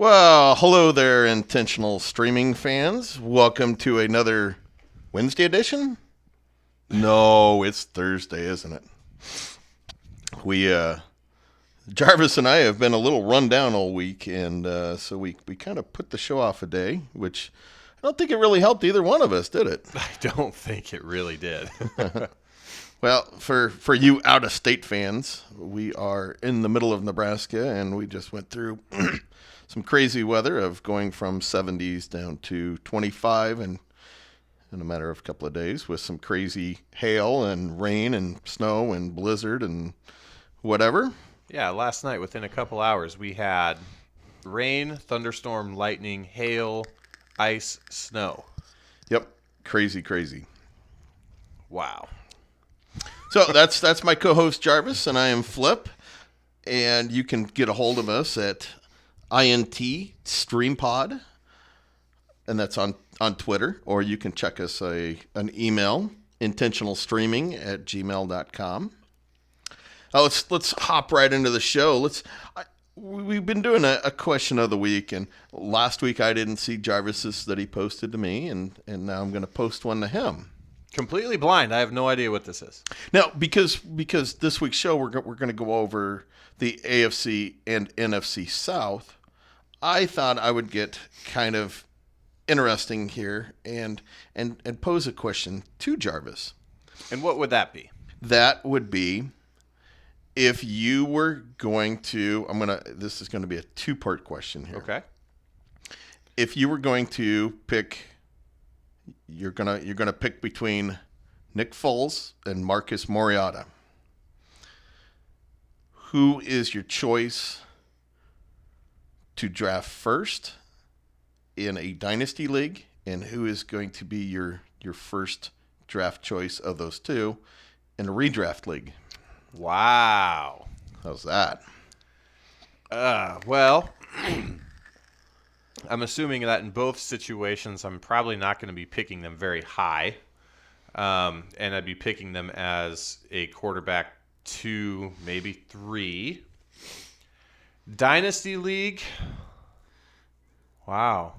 Well, hello there, intentional streaming fans. Welcome to another Wednesday edition. No, it's Thursday, isn't it? Jarvis and I have been a little run down all week, and so we kind of put the show off a day, which I don't think it really helped either one of us, did it? I don't think it really did. Well, for you out-of-state fans, we are in the middle of Nebraska, and we just went through some crazy weather of going from 70s down to 25 in a matter of a couple of days with some crazy hail and rain and snow and blizzard and whatever. Yeah, last night within a couple hours we had rain, thunderstorm, lightning, hail, ice, snow. Yep, crazy. Wow. So that's my co-host Jarvis, and I am Flip, and you can get a hold of us at INT StreamPod, and that's on Twitter, or you can check us an email, intentionalstreaming@gmail.com. Let's hop right into the show. We've been doing a question of the week, and last week I didn't see Jarvis's that he posted to me, and now I'm going to post one to him. Completely blind. I have no idea what this is. Now, because this week's show we're going to go over the AFC and NFC South, I thought I would get kind of interesting here and pose a question to Jarvis. And what would that be? That would be, if you were going to, this is going to be a two-part question here. Okay. If you were going to pick, you're gonna pick between Nick Foles and Marcus Mariota. Who is your choice to draft first in a dynasty league, and who is going to be your first draft choice of those two in a redraft league? Wow. How's that? Well, I'm assuming that in both situations I'm probably not going to be picking them very high, and I'd be picking them as a quarterback 2, maybe 3. Dynasty League. Wow.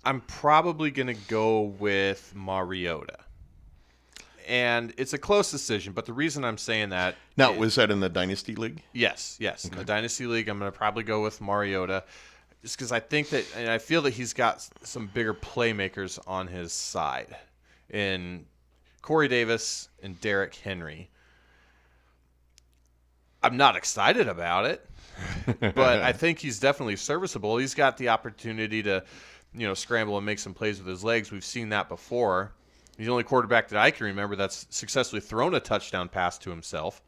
I'm probably going to go with Mariota. And it's a close decision, but the reason I'm saying that... Now, was that in the Dynasty League? Yes. Okay. In the Dynasty League, I'm going to probably go with Mariota, just because I think that, and I feel that he's got some bigger playmakers on his side in Corey Davis and Derrick Henry. I'm not excited about it, but I think he's definitely serviceable. He's got the opportunity to, scramble and make some plays with his legs. We've seen that before. He's the only quarterback that I can remember that's successly thrown a touchdown pass to himself.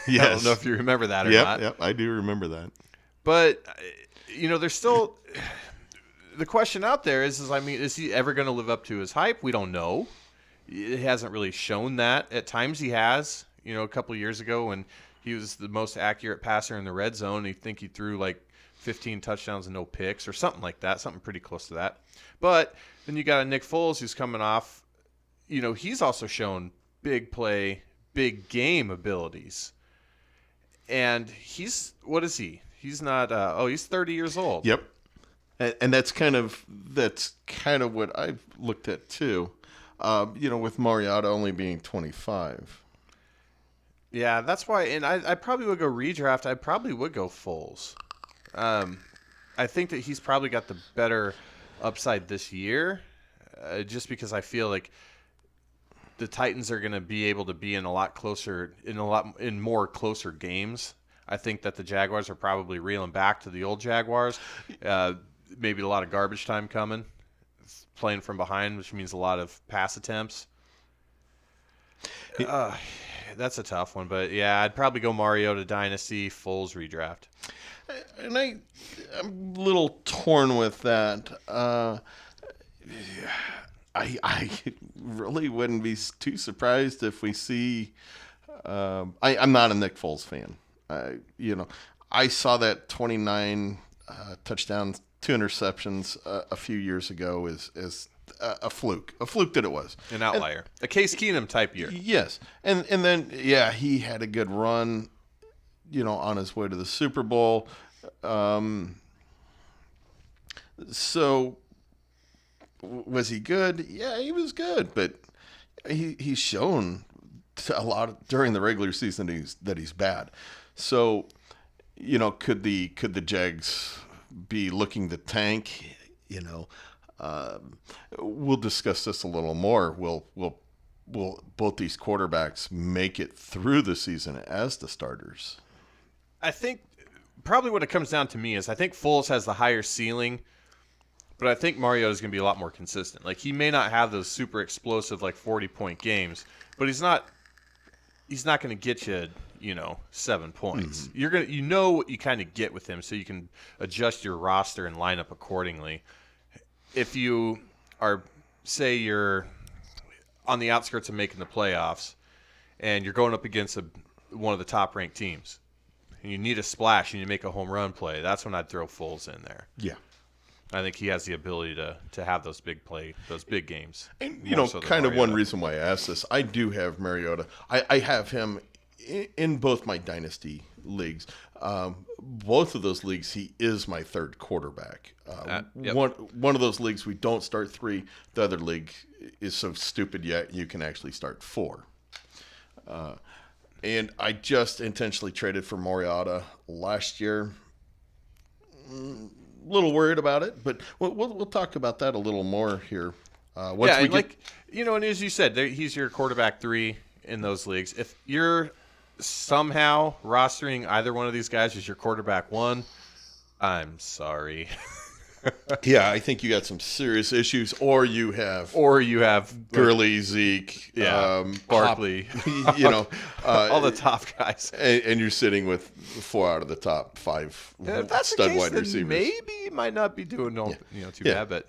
Yes. I don't know if you remember that or not. Yep, I do remember that. But, there's still the question out there is he ever going to live up to his hype? We don't know. It hasn't really shown that. At times he has. A couple of years ago when he was the most accurate passer in the red zone, I think he threw like 15 touchdowns and no picks or something like that, something pretty close to that. But then you got a Nick Foles who's coming off. He's also shown big play, big game abilities. And what is he? He's not, he's 30 years old. Yep. And that's kind of what I've looked at too. With Mariota only being 25. Yeah, that's why, and I probably would go redraft. I probably would go Foles. I think that he's probably got the better upside this year, just because I feel like the Titans are going to be able to be in more closer games. I think that the Jaguars are probably reeling back to the old Jaguars. Maybe a lot of garbage time coming, playing from behind, which means a lot of pass attempts. That's a tough one, but yeah, I'd probably go Mariota Dynasty, Foles redraft. And I'm a little torn with that. I really wouldn't be too surprised if we see. I'm not a Nick Foles fan. I saw that 29 touchdowns, 2 interceptions a few years ago as a fluke that it was. An outlier. A Case Keenum type year. Yes. And then, he had a good run. on his way to the Super Bowl. So was he good? Yeah, he was good, but he's shown a lot during the regular season that he's bad. So, could the Jags be looking to tank? We'll discuss this a little more. Will both these quarterbacks make it through the season as the starters? I think probably what it comes down to me is I think Foles has the higher ceiling, but I think Mariota is going to be a lot more consistent. Like, he may not have those super explosive 40-point games, but he's not going to get you 7 points. Mm-hmm. You're going to what you kind of get with him, so you can adjust your roster and line up accordingly. If you are, say, you're on the outskirts of making the playoffs, and you're going up against one of the top-ranked teams, and you need a splash and you make a home run play, that's when I'd throw Foles in there. Yeah. I think he has the ability to have those big games. And, kind of one reason why I asked this, I do have Mariota. I have him in both my dynasty leagues. Both of those leagues, he is my third quarterback. Yep. One of those leagues, we don't start 3. The other league is so stupid yet you can actually start 4. And I just intentionally traded for Mariota last year. A little worried about it, but we'll talk about that a little more here. And as you said, he's your quarterback 3 in those leagues. If you're somehow rostering either one of these guys as your quarterback 1, I'm sorry. Yeah, I think you got some serious issues, or you have Gurley, Zeke, Barkley, all the top guys, and you're sitting with 4 out of the top 5 if that's stud the case, wide then receivers. Maybe you might not be doing too bad, but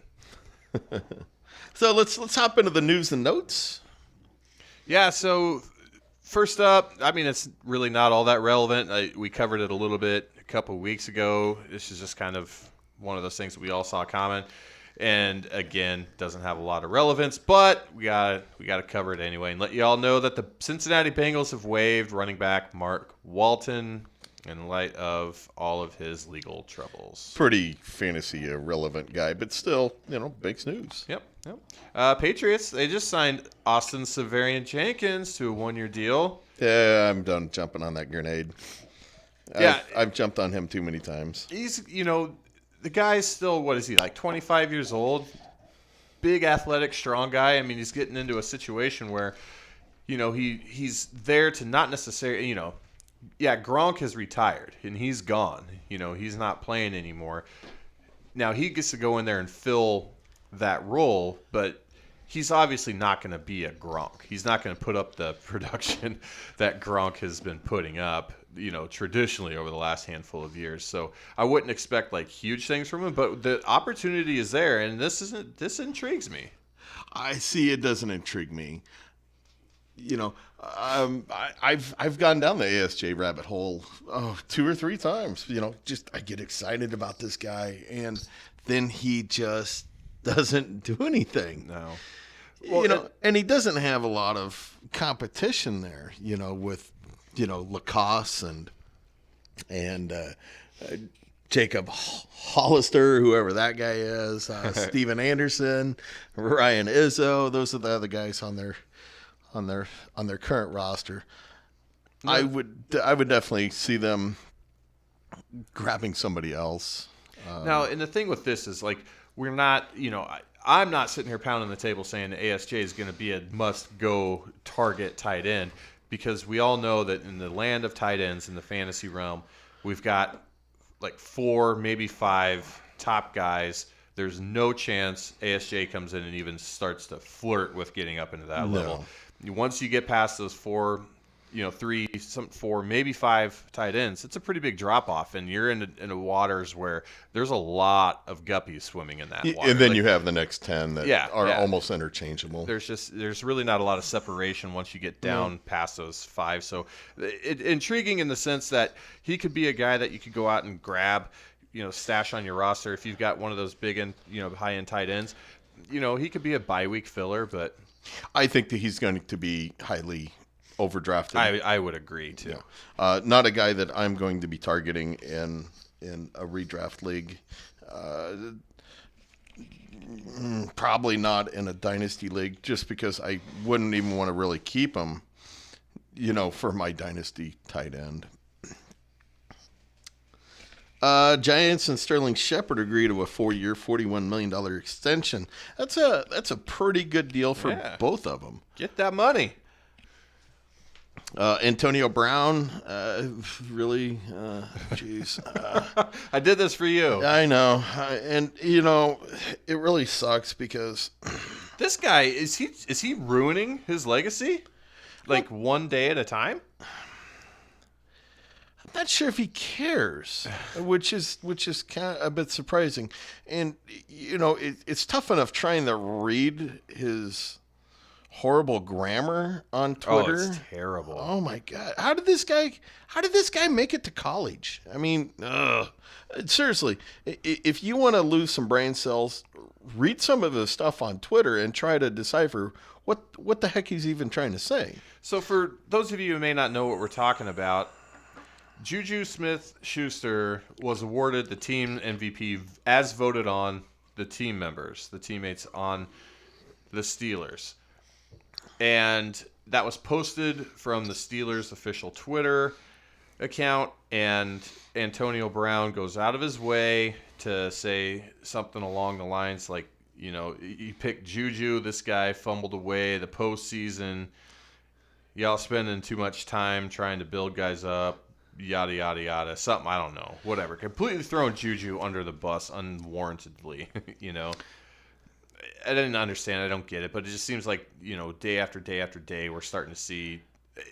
so let's hop into the news and notes. Yeah. So first up, I mean, it's really not all that relevant. We covered it a little bit a couple of weeks ago. This is just kind of one of those things that we all saw coming, and again, doesn't have a lot of relevance, but we got to cover it anyway and let you all know that the Cincinnati Bengals have waived running back Mark Walton in light of all of his legal troubles. Pretty fantasy irrelevant guy, but still, big news. Yep. Patriots, they just signed Austin Severian Jenkins to a 1-year deal. Yeah, I'm done jumping on that grenade. Yeah, I've jumped on him too many times. He's, the guy's still, what is he, 25 years old? Big, athletic, strong guy. I mean, he's getting into a situation where, he's there to not necessarily, Gronk has retired, and he's gone. He's not playing anymore. Now, he gets to go in there and fill that role, but he's obviously not going to be a Gronk. He's not going to put up the production that Gronk has been putting up, traditionally over the last handful of years. So I wouldn't expect huge things from him, but the opportunity is there, and this intrigues me. I see. It doesn't intrigue me. I've gone down the ASJ rabbit hole 2 or 3 times. I get excited about this guy, and then he just doesn't do anything. No. Well, and he doesn't have a lot of competition there, with Lacoste and Jacob Hollister, whoever that guy is, Steven Anderson, Ryan Izzo. Those are the other guys on their current roster. No. I would definitely see them grabbing somebody else. Now, and the thing with this is we're not, I'm not sitting here pounding the table saying that ASJ is going to be a must-go target tight end, because we all know that in the land of tight ends in the fantasy realm, we've got 4, maybe 5 top guys. There's no chance ASJ comes in and even starts to flirt with getting up into that level. Once you get past those 4, 3, 4, maybe 5 tight ends, it's a pretty big drop off, and you're in the waters where there's a lot of guppies swimming in that water. And then you have the next 10 that are almost interchangeable. There's really not a lot of separation once you get down past those 5. So intriguing in the sense that he could be a guy that you could go out and grab, stash on your roster if you've got one of those big and high end tight ends. He could be a bye week filler, but I think that he's going to be highly overdrafted. I would agree too. Not a guy that I'm going to be targeting in a redraft league. Probably not in a dynasty league, just because I wouldn't even want to really keep him, for my dynasty tight end. Giants and Sterling Shepard agree to a 4-year, $41 million extension. That's a pretty good deal for both of them. Get that money. Antonio Brown, really, jeez. I did this for you. I know, and it really sucks because this guy is he ruining his legacy, like one day at a time? I'm not sure if he cares, which is kind of a bit surprising, and it's tough enough trying to read his horrible grammar on Twitter. Oh, it's terrible. Oh my God. How did this guy make it to college? I mean, seriously, if you want to lose some brain cells, read some of the stuff on Twitter and try to decipher what the heck he's even trying to say. So for those of you who may not know what we're talking about, Juju Smith-Schuster was awarded the team MVP as voted on the team members, the teammates on the Steelers. And that was posted from the Steelers' official Twitter account, and Antonio Brown goes out of his way to say something along the lines like, you picked Juju, this guy fumbled away the postseason, y'all spending too much time trying to build guys up, yada, yada, yada, something, I don't know, whatever. Completely throwing Juju under the bus unwarrantedly, I didn't understand. I don't get it, but it just seems like day after day after day, we're starting to see,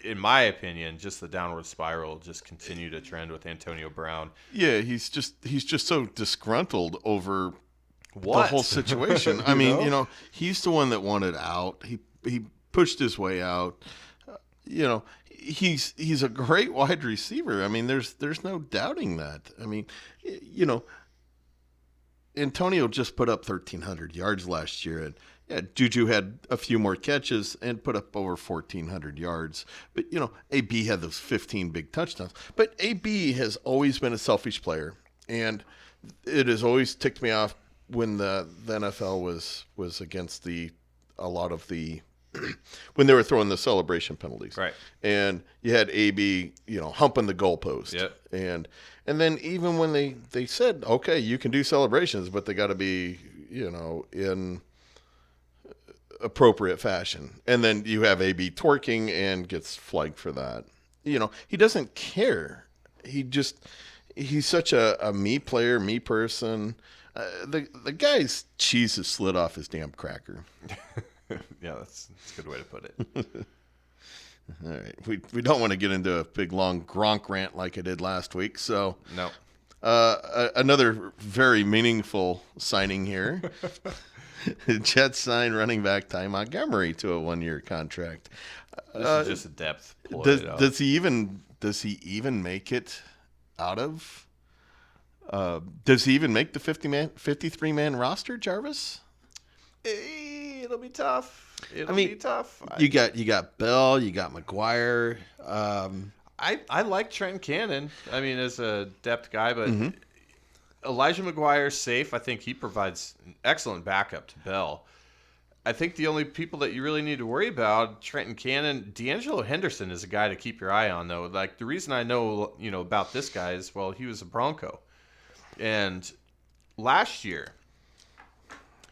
in my opinion, just the downward spiral just continue to trend with Antonio Brown. Yeah, he's just so disgruntled over the whole situation. I mean, he's the one that wanted out. He pushed his way out. He's a great wide receiver. I mean, there's no doubting that. I mean, Antonio just put up 1,300 yards last year, and Juju had a few more catches and put up over 1,400 yards. But, AB had those 15 big touchdowns. But AB has always been a selfish player, and it has always ticked me off when the NFL was against a lot of the when they were throwing the celebration penalties. Right. And you had AB, humping the goalpost. Yep. And then even when they said, okay, you can do celebrations, but they got to be, in appropriate fashion. And then you have AB twerking and gets flagged for that. He doesn't care. He's such a me player, me person. The guy's cheese has slid off his damn cracker. Yeah, that's a good way to put it. All right. We don't want to get into a big, long Gronk rant like I did last week. So no. Another very meaningful signing here. Jets sign running back Ty Montgomery to a 1-year contract. This is just a depth. Does he even make it out of? Does he even make the 53-man roster, Jarvis? It'll be tough. It'll be tough. You got Bell, you got McGuire. I like Trent Cannon. I mean, as a depth guy, but Mm-hmm. Elijah McGuire's safe. I think he provides an excellent backup to Bell. I think the only people that you really need to worry about, Trenton Cannon, D'Angelo Henderson is a guy to keep your eye on, though. Like, the reason I know, about this guy is, well, he was a Bronco. And last year,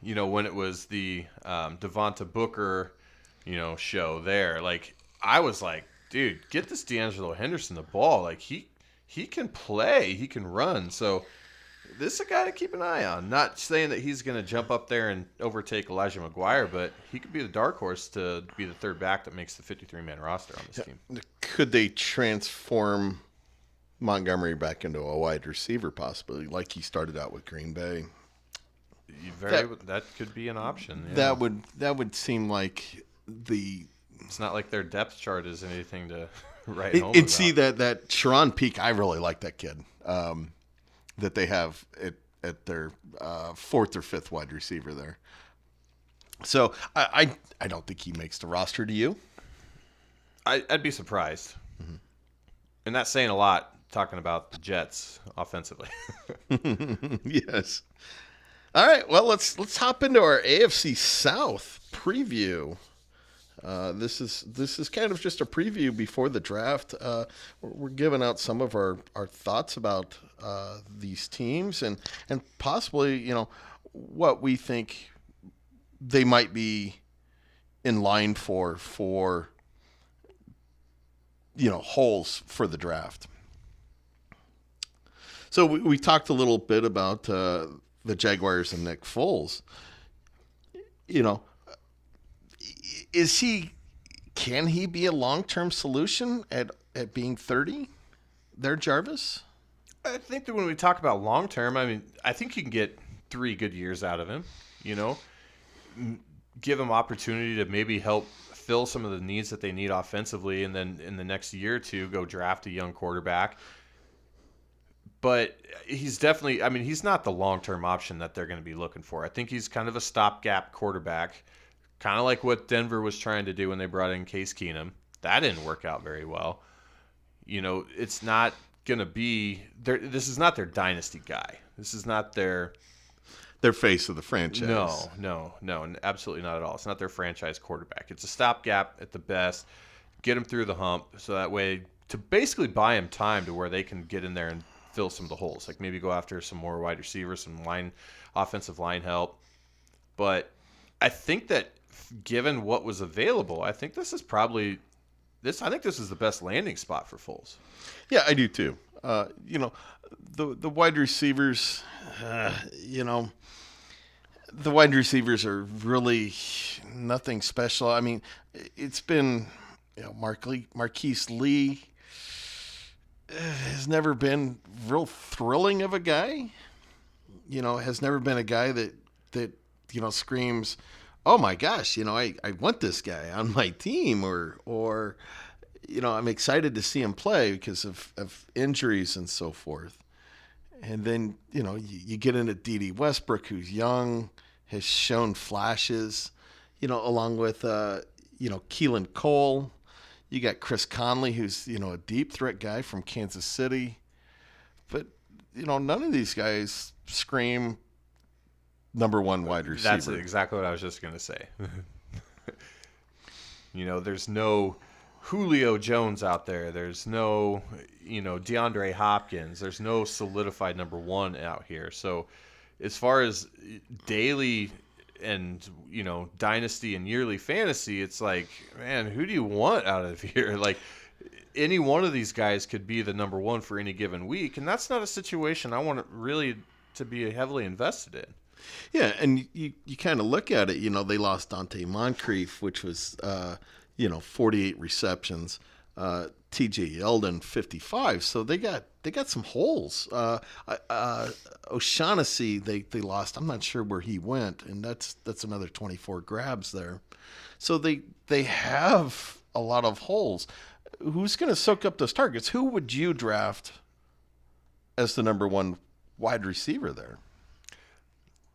when it was the Devonta Booker, show there, like, I was like, dude, get this D'Angelo Henderson the ball. Like, he can play. He can run. So this is a guy to keep an eye on. Not saying that he's going to jump up there and overtake Elijah McGuire, but he could be the dark horse to be the third back that makes the 53-man roster on this team. Could they transform Montgomery back into a wide receiver possibly, like he started out with Green Bay? That could be an option. Yeah. That would seem like the. It's not like their depth chart is anything to write home And about. see that Sharon Peak, I really like that kid that they have at their fourth or fifth wide receiver there. So I don't think he makes the roster. Do you? I'd be surprised. And that's saying a lot talking about the Jets offensively. Yes. All right. Well, let's hop into our AFC South preview. This is kind of just a preview before the draft. We're giving out some of our thoughts about these teams and possibly what we think they might be in line for holes for the draft. So we talked a little bit about the Jaguars and Nick Foles. Can he be a long-term solution at being 30 there, Jarvis? I think that when we talk about long term, I think you can get 3 good years out of him. Give him opportunity to maybe help fill some of the needs that they need offensively, and then in the next year or two, go draft a young quarterback. But he's definitely, he's not the long-term option that they're going to be looking for. I think he's kind of a stopgap quarterback, kind of like what Denver was trying to do when they brought in Case Keenum. That didn't work out very well. It's not going to be, this is not their dynasty guy. This is not their face of the franchise. No, absolutely not at all. It's not their franchise quarterback. It's a stopgap at the best, get him through the hump, so that way to basically buy him time to where they can get in there and fill some of the holes, like maybe go after some more wide receivers, some offensive line help. But I think that given what was available, I think this is probably I think this is the best landing spot for Foles. Yeah, I do too. The wide receivers, the wide receivers are really nothing special. It's been, Marquise Lee has never been real thrilling of a guy. Has never been a guy that screams, "Oh my gosh, I want this guy on my team," or I'm excited to see him play because of injuries and so forth. And then, you get into D.D. Westbrook, who's young, has shown flashes, along with, Keelan Cole. You got Chris Conley, who's, a deep threat guy from Kansas City. But, none of these guys scream number one wide receiver. That's exactly what I was just going to say. There's no Julio Jones out there. There's no, DeAndre Hopkins. There's no solidified number one out here. So as far as daily and, dynasty and yearly fantasy, it's like, man, who do you want out of here? Like, any one of these guys could be the number one for any given week. And that's not a situation I want really to be heavily invested in. Yeah, and you kind of look at it, they lost Dante Moncrief, which was, 48 receptions. T.J. Yeldon, 55. So they got some holes. O'Shaughnessy, they lost. I'm not sure where he went, and that's another 24 grabs there. So they have a lot of holes. Who's going to soak up those targets? Who would you draft as the number one wide receiver there?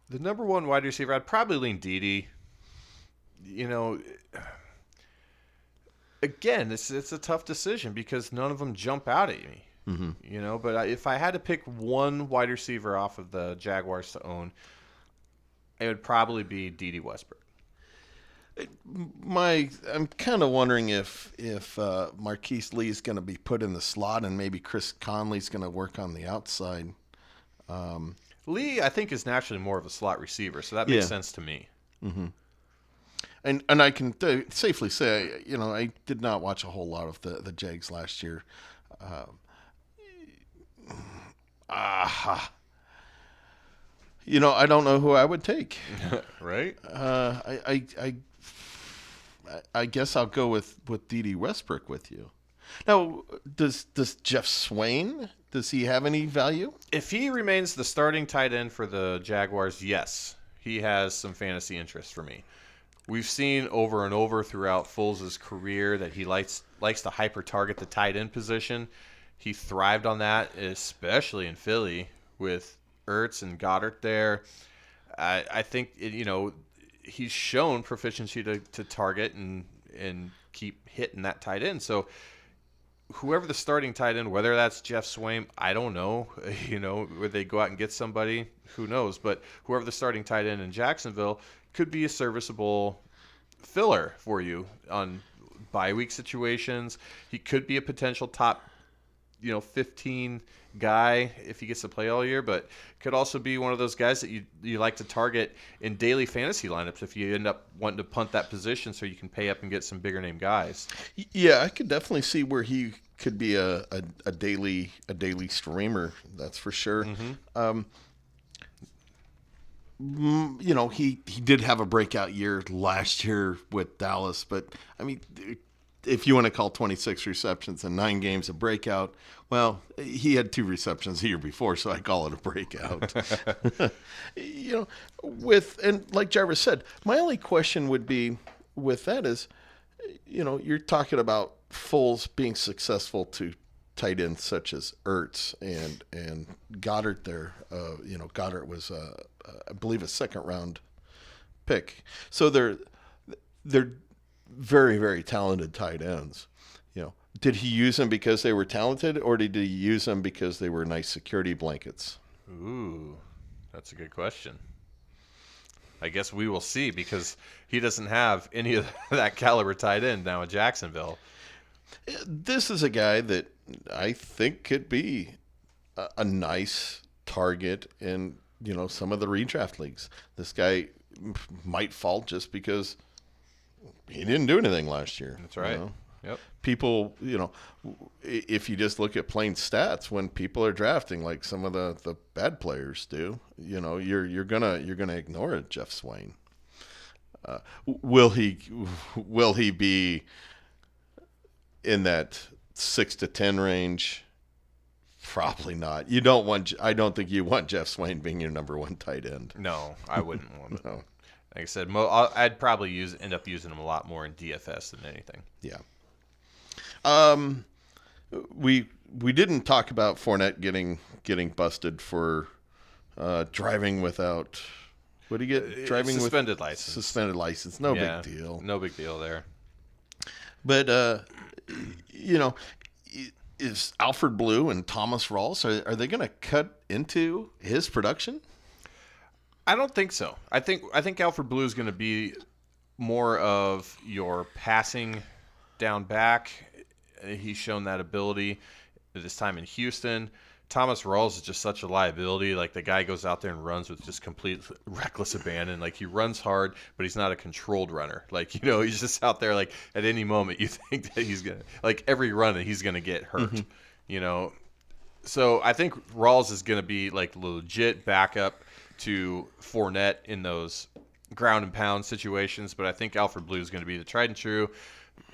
The number one wide receiver, I'd probably lean Dede. Again, it's a tough decision because none of them jump out at me. Mm-hmm. But if I had to pick one wide receiver off of the Jaguars to own, it would probably be Dede Westbrook. I'm kind of wondering if Marquise Lee is going to be put in the slot and maybe Chris Conley's going to work on the outside. Lee, I think, is naturally more of a slot receiver, so that makes sense to me. Mm-hmm. And I can safely say, I did not watch a whole lot of the Jags last year. I don't know who I would take. Right? I guess I'll go with Dede Westbrook with you. Now, does Jeff Swain, does he have any value? If he remains the starting tight end for the Jaguars, yes, he has some fantasy interest for me. We've seen over and over throughout Foles' career that he likes to hyper-target the tight end position. He thrived on that, especially in Philly with Ertz and Goddard there. I think he's shown proficiency to target and keep hitting that tight end. So whoever the starting tight end, whether that's Jeff Swaim, I don't know. Where they go out and get somebody, who knows? But whoever the starting tight end in Jacksonville could be a serviceable filler for you on bye week situations. He could be a potential top, 15 guy if he gets to play all year, but could also be one of those guys that you like to target in daily fantasy lineups if you end up wanting to punt that position so you can pay up and get some bigger name guys. Yeah, I could definitely see where he could be a daily streamer. That's for sure. He did have a breakout year last year with Dallas, but I mean, if you want to call 26 receptions and 9 games a breakout, well, he had 2 receptions the year before, so I call it a breakout. And like Jarvis said, my only question would be with that is, you're talking about Foles being successful to tight ends such as Ertz and Goddard there. Goddard was, I believe, a second-round pick. So they're very, very talented tight ends. Did he use them because they were talented, or did he use them because they were nice security blankets? Ooh, that's a good question. I guess we will see, because he doesn't have any of that caliber tight end now in Jacksonville. This is a guy that I think could be a nice target in, some of the redraft leagues. This guy might fall just because he didn't do anything last year. That's right. Yep. People, if you just look at plain stats, when people are drafting like some of the bad players do, you're gonna ignore it. Jeff Swaim. Will he be in that 6 to 10 range? Probably not. I don't think you want Jeff Swaim being your number 1 tight end. No, I wouldn't want it. No. Like I said, I'd probably end up using him a lot more in DFS than anything. Yeah. We didn't talk about Fournette getting busted for driving without. What do you get? Driving suspended with license. Suspended license. No big deal. No big deal there. But is Alfred Blue and Thomas Rawls, are they going to cut into his production? I don't think so. I think Alfred Blue is going to be more of your passing down back. He's shown that ability this time in Houston. Thomas Rawls is just such a liability. Like, the guy goes out there and runs with just complete reckless abandon. Like, he runs hard, but he's not a controlled runner. Like, he's just out there, like, at any moment you think that he's going to, like, every run he's going to get hurt, So I think Rawls is going to be, like, legit backup to Fournette in those ground and pound situations. But I think Alfred Blue is going to be the tried and true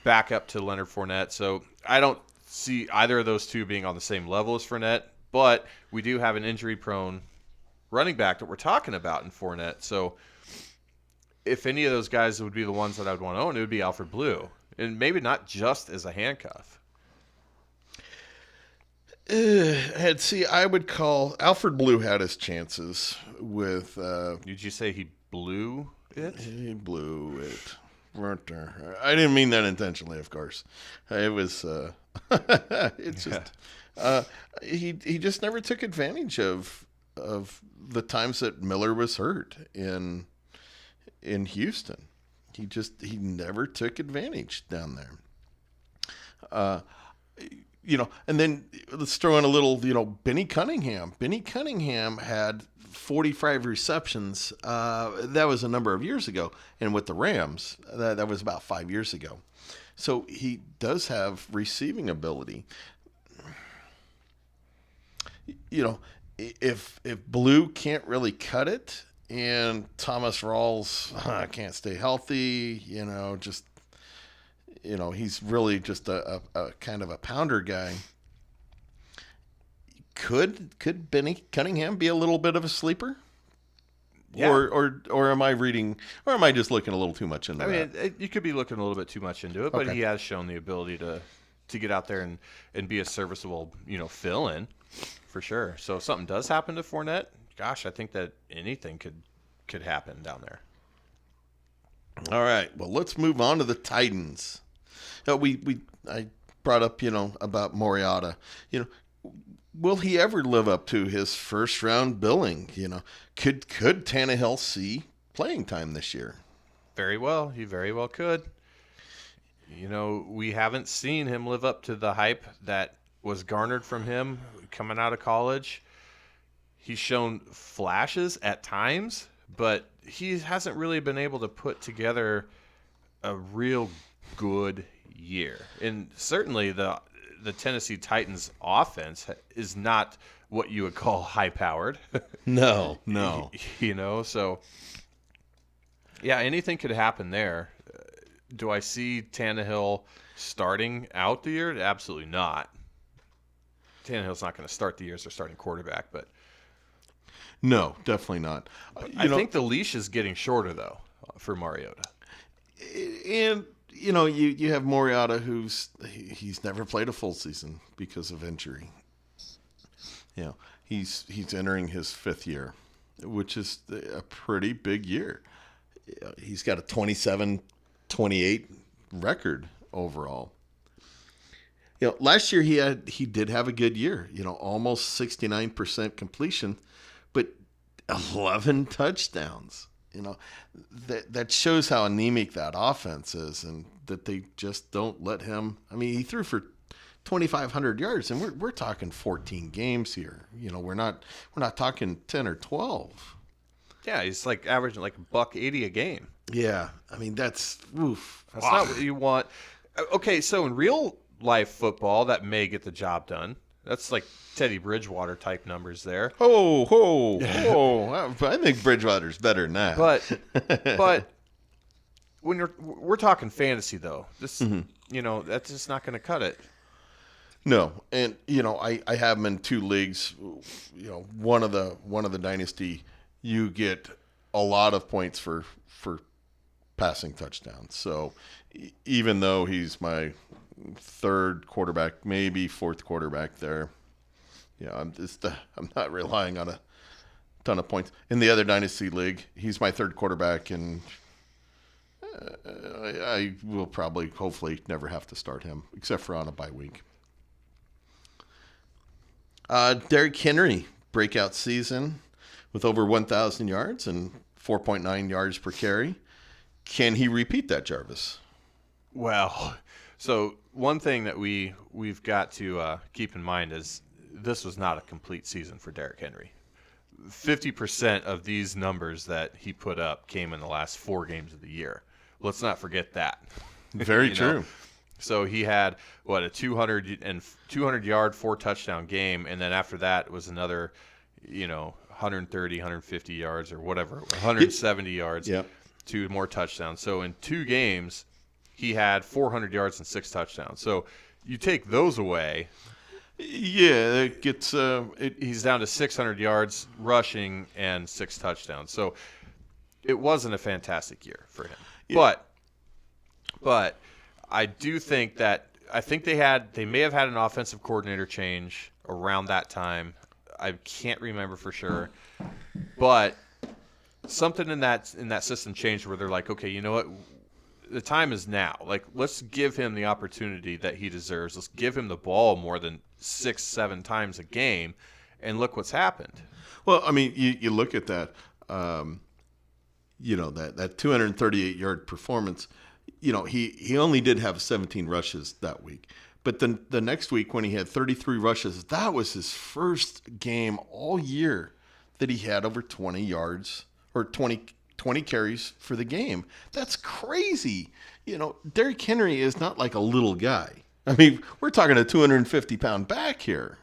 backup to Leonard Fournette. So I don't see either of those two being on the same level as Fournette. But we do have an injury-prone running back that we're talking about in Fournette. So if any of those guys would be the ones that I would want to own, it would be Alfred Blue. And maybe not just as a handcuff. I would call Alfred Blue had his chances with. Did you say he blew it? He blew it. I didn't mean that intentionally, of course. It was. It's just. He just never took advantage of the times that Miller was hurt in Houston. He never took advantage down there. And then let's throw in a little, Benny Cunningham. Benny Cunningham had 45 receptions. That was a number of years ago. And with the Rams, that was about 5 years ago. So he does have receiving ability. If Blue can't really cut it and Thomas Rawls can't stay healthy, he's really just a kind of a pounder guy. Could Benny Cunningham be a little bit of a sleeper? Yeah. Or am I reading, or am I just looking a little too much into that? I mean, you could be looking a little bit too much into it, but he has shown the ability to get out there and be a serviceable, fill-in for sure. So if something does happen to Fournette, gosh, I think that anything could happen down there. All right, well, let's move on to the Titans. I brought up, about Moriata. Will he ever live up to his first round billing? Could Tannehill see playing time this year? Very well. He very well could. We haven't seen him live up to the hype that was garnered from him coming out of college. He's shown flashes at times, but he hasn't really been able to put together a real good year. And certainly the Tennessee Titans offense is not what you would call high-powered. No. So yeah, anything could happen there. Do I see Tannehill starting out the year? Absolutely not. Tannehill's not going to start the year as their starting quarterback, but no, definitely not. I think the leash is getting shorter though for Mariota. And you have Moriata, he's never played a full season because of injury. He's entering his 5th year, which is a pretty big year. He's got a 27-28 record overall. Last year he did have a good year. Almost 69% completion, but 11 touchdowns. That shows how anemic that offense is, and that they just don't let him. I mean, he threw for 2,500 yards, and we're talking 14 games here. We're not talking 10 or 12. Yeah, he's like averaging like $180 a game. Yeah, I mean that's oof. That's not what you want. Okay, so in real life football, that may get the job done. That's like Teddy Bridgewater type numbers there. I think Bridgewater's better than that. But when we're talking fantasy though, this that's just not going to cut it. No, and I have him in 2 leagues. One of the dynasty, you get a lot of points for passing touchdowns. So even though he's my 3rd quarterback, maybe 4th quarterback there, I'm not relying on a ton of points. In the other dynasty league, he's my 3rd quarterback, and I will probably, hopefully, never have to start him except for on a bye week. Derrick Henry, breakout season with over 1,000 yards and 4.9 yards per carry. Can he repeat that, Jarvis? Well, so one thing that we've got to keep in mind is this was not a complete season for Derrick Henry. 50% of these numbers that he put up came in the last 4 games of the year. Let's not forget that. Very true. So he had, a 200-yard, 4-touchdown game, and then after that was another, 130, 150 yards or whatever, 170 yards, 2 more touchdowns. So in 2 games, he had 400 yards and 6 touchdowns. So you take those away. Yeah, it gets. He's down to 600 yards rushing and 6 touchdowns. So it wasn't a fantastic year for him. Yeah. But I do think that they may have had an offensive coordinator change around that time. I can't remember for sure, but something in that system changed where they're like, okay, you know what? The time is now. Like, let's give him the opportunity that he deserves. Let's give him the ball more than 6-7 times a game, and look what's happened. Well, I mean, you look at that, that 238-yard performance. He only did have 17 rushes that week. But then the next week when he had 33 rushes, that was his first game all year that he had over 20 yards or 20 carries for the game. That's crazy. Derrick Henry is not like a little guy. I mean, we're talking a 250-pound back here.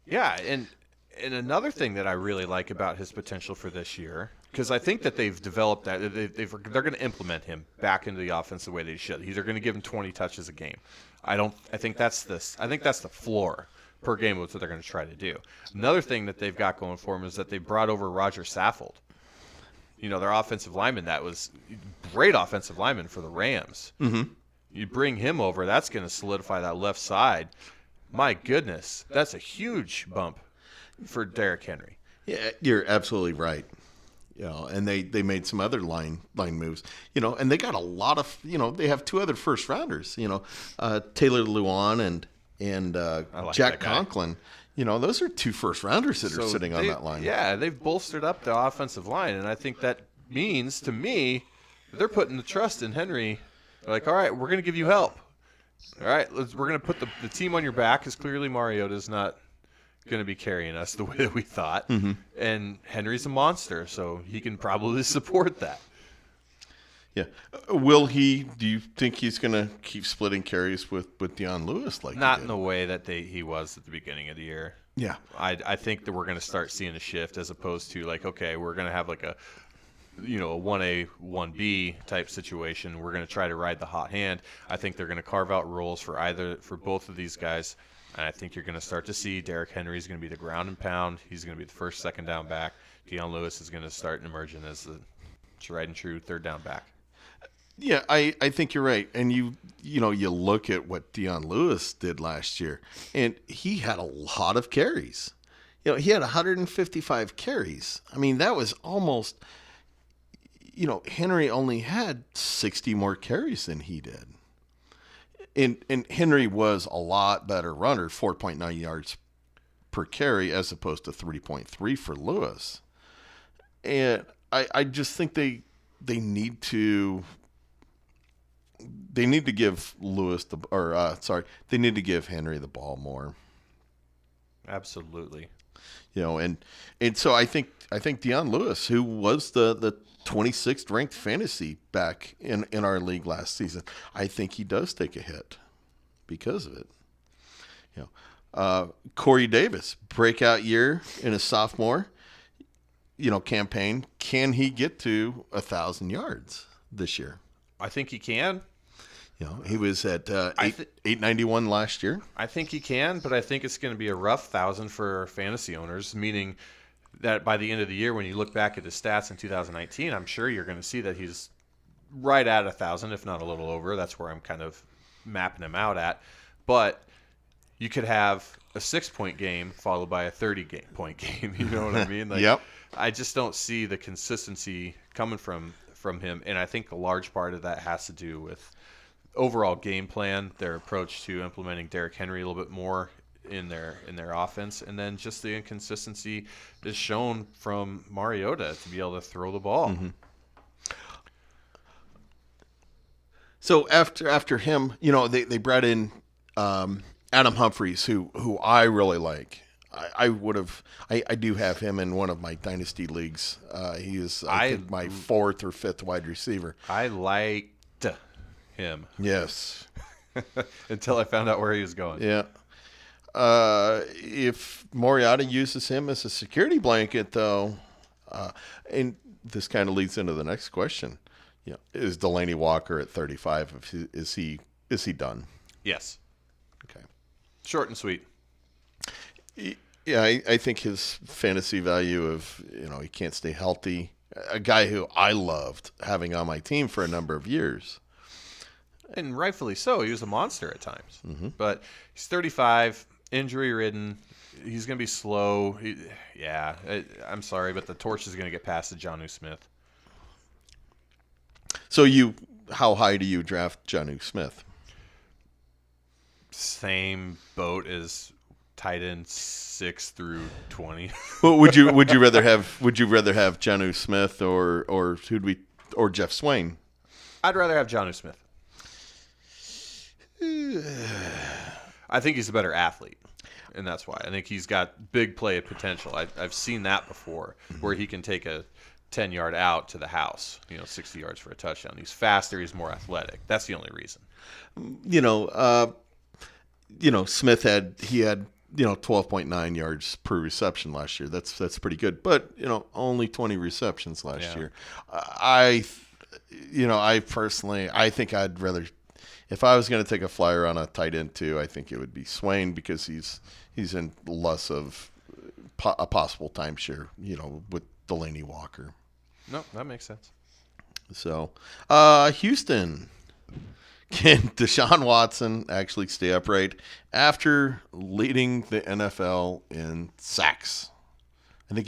Yeah, and another thing that I really like about his potential for this year, because I think that they've developed that they're going to implement him back into the offense the way they should. They're going to give him 20 touches a game. I think that's the floor per game with what they're going to try to do. Another thing that they've got going for them is that they brought over Roger Saffold. Their offensive lineman, that was great offensive lineman for the Rams. Mm-hmm. You bring him over, that's going to solidify that left side. My goodness, that's a huge bump for Derrick Henry. Yeah, you're absolutely right. and they made some other line moves, and they got a lot of, they have 2 other first rounders, Taylor Lewan and like Jack that guy. Conklin. Those are 2 first rounders that are sitting on that line. Yeah, they've bolstered up the offensive line, and I think that means to me they're putting the trust in Henry. They're like, all right, we're going to give you help. All right, we're going to put the team on your back, because clearly Mariota's not going to be carrying us the way that we thought. Mm-hmm. And Henry's a monster, so he can probably support that. Yeah. Do you think he's going to keep splitting carries with Deion Lewis? Not in the way that he was at the beginning of the year. Yeah. I think that we're going to start seeing a shift, as opposed to okay, we're going to have a 1A, 1B type situation. We're going to try to ride the hot hand. I think they're going to carve out roles for both of these guys. And I think you're going to start to see Derrick Henry is going to be the ground and pound. He's going to be the first, second down back. Deion Lewis is going to start emerging as the tried and true third down back. Yeah, I think you're right. And you look at what Deion Lewis did last year, and he had a lot of carries. He had 155 carries. I mean, that was almost, Henry only had 60 more carries than he did. And Henry was a lot better runner, 4.9 yards per carry as opposed to 3.3 for Lewis. And I just think they need to give they need to give Henry the ball more. Absolutely. And so I think Deion Lewis, who was the 26th ranked fantasy back in our league last season, I think he does take a hit because of it. Corey Davis, breakout year in his sophomore, campaign. Can he get to 1,000 yards this year? I think he can. He was at 891 last year. I think he can, but I think it's going to be a rough 1,000 for fantasy owners, meaning that by the end of the year, when you look back at his stats in 2019, I'm sure you're going to see that he's right at 1,000, if not a little over. That's where I'm kind of mapping him out at. But you could have a 6-point game followed by a 30-point game. You know what I mean? Yep. I just don't see the consistency coming from him, and I think a large part of that has to do with overall game plan, their approach to implementing Derrick Henry a little bit more in their offense, and then just the inconsistency is shown from Mariota to be able to throw the ball. Mm-hmm. So after him, they brought in Adam Humphries, who I really like. I do have him in one of my dynasty leagues. He is I think my 4th or 5th wide receiver. I liked him. Yes. Until I found out where he was going. Yeah. If Mariota uses him as a security blanket, though, and this kind of leads into the next question, is Delaney Walker at 35? Is he done? Yes. Okay. Short and sweet. Yeah, I think his fantasy value of, he can't stay healthy. A guy who I loved having on my team for a number of years. And rightfully so. He was a monster at times. Mm-hmm. But he's 35, injury-ridden. He's going to be slow. I'm sorry, but the torch is going to get passed to Jonnu Smith. So how high do you draft Jonnu Smith? Same boat as tight end 6 through 20. Well, would you rather have Jonnu Smith or Jeff Swain? I'd rather have Jonnu Smith. I think he's a better athlete, and that's why. I think he's got big play potential. I've seen that before, where he can take a 10-yard out to the house, 60 yards for a touchdown. He's faster. He's more athletic. That's the only reason. Smith had 12.9 yards per reception last year. That's pretty good, but only 20 receptions last year. I personally, I think I'd rather, if I was going to take a flyer on a tight end too, I think it would be Swain, because he's in less of a possible timeshare, with Delaney Walker. No, that makes sense. So, Houston. Can Deshaun Watson actually stay upright after leading the NFL in sacks? I think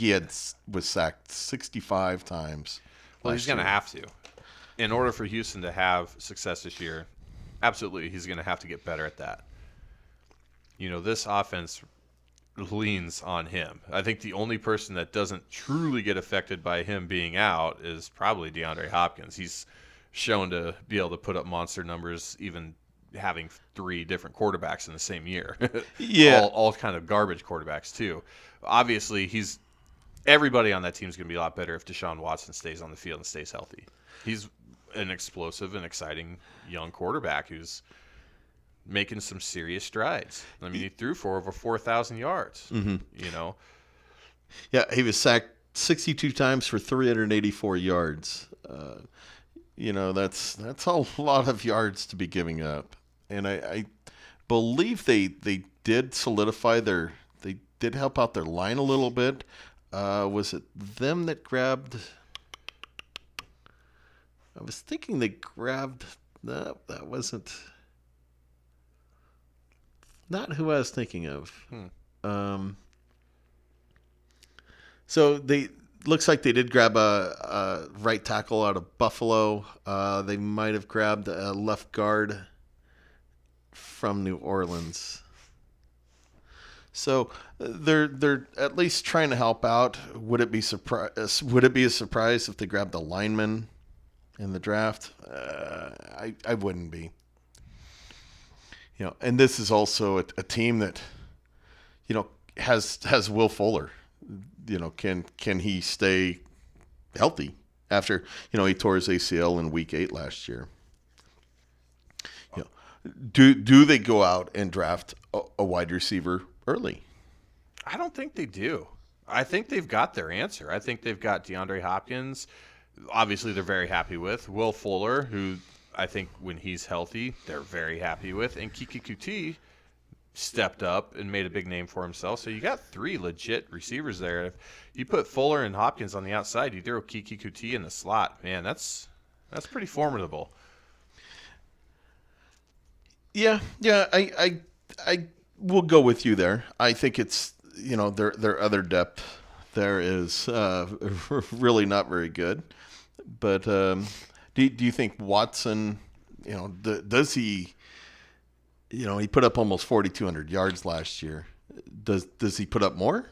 was sacked 65 times. Well, he's last going to year. have to. In order for Houston to have success this year, absolutely, he's going to have to get better at that. This offense leans on him. I think the only person that doesn't truly get affected by him being out is probably DeAndre Hopkins. He's shown to be able to put up monster numbers, even having 3 different quarterbacks in the same year. Yeah. all kind of garbage quarterbacks too. Obviously, everybody on that team is going to be a lot better if Deshaun Watson stays on the field and stays healthy. He's an explosive and exciting young quarterback who's making some serious strides. I mean, he threw for over 4,000 yards. Mm-hmm. Yeah, he was sacked 62 times for 384 yards. That's a lot of yards to be giving up. And I believe they did solidify they did help out their line a little bit. Was it them that grabbed? I was thinking they grabbed. No, that wasn't. Not who I was thinking of. So looks like they did grab a right tackle out of Buffalo. They might have grabbed a left guard from New Orleans. So they're at least trying to help out. Would it be a surprise if they grabbed a lineman in the draft? I wouldn't be. And this is also a team that, has Will Fuller. Can he stay healthy after, he tore his ACL in week 8 last year? Do they go out and draft a wide receiver early? I don't think they do. I think they've got their answer. I think they've got DeAndre Hopkins. Obviously, they're very happy with Will Fuller, who I think when he's healthy, they're very happy with. And Kiki Kuti stepped up and made a big name for himself. So you got 3 legit receivers there. If you put Fuller and Hopkins on the outside, you throw Kiki Kuti in the slot. Man, that's pretty formidable. Yeah. I will go with you there. I think it's their other depth there is really not very good. But do you think Watson? Does he? He put up almost 4,200 yards last year. Does he put up more?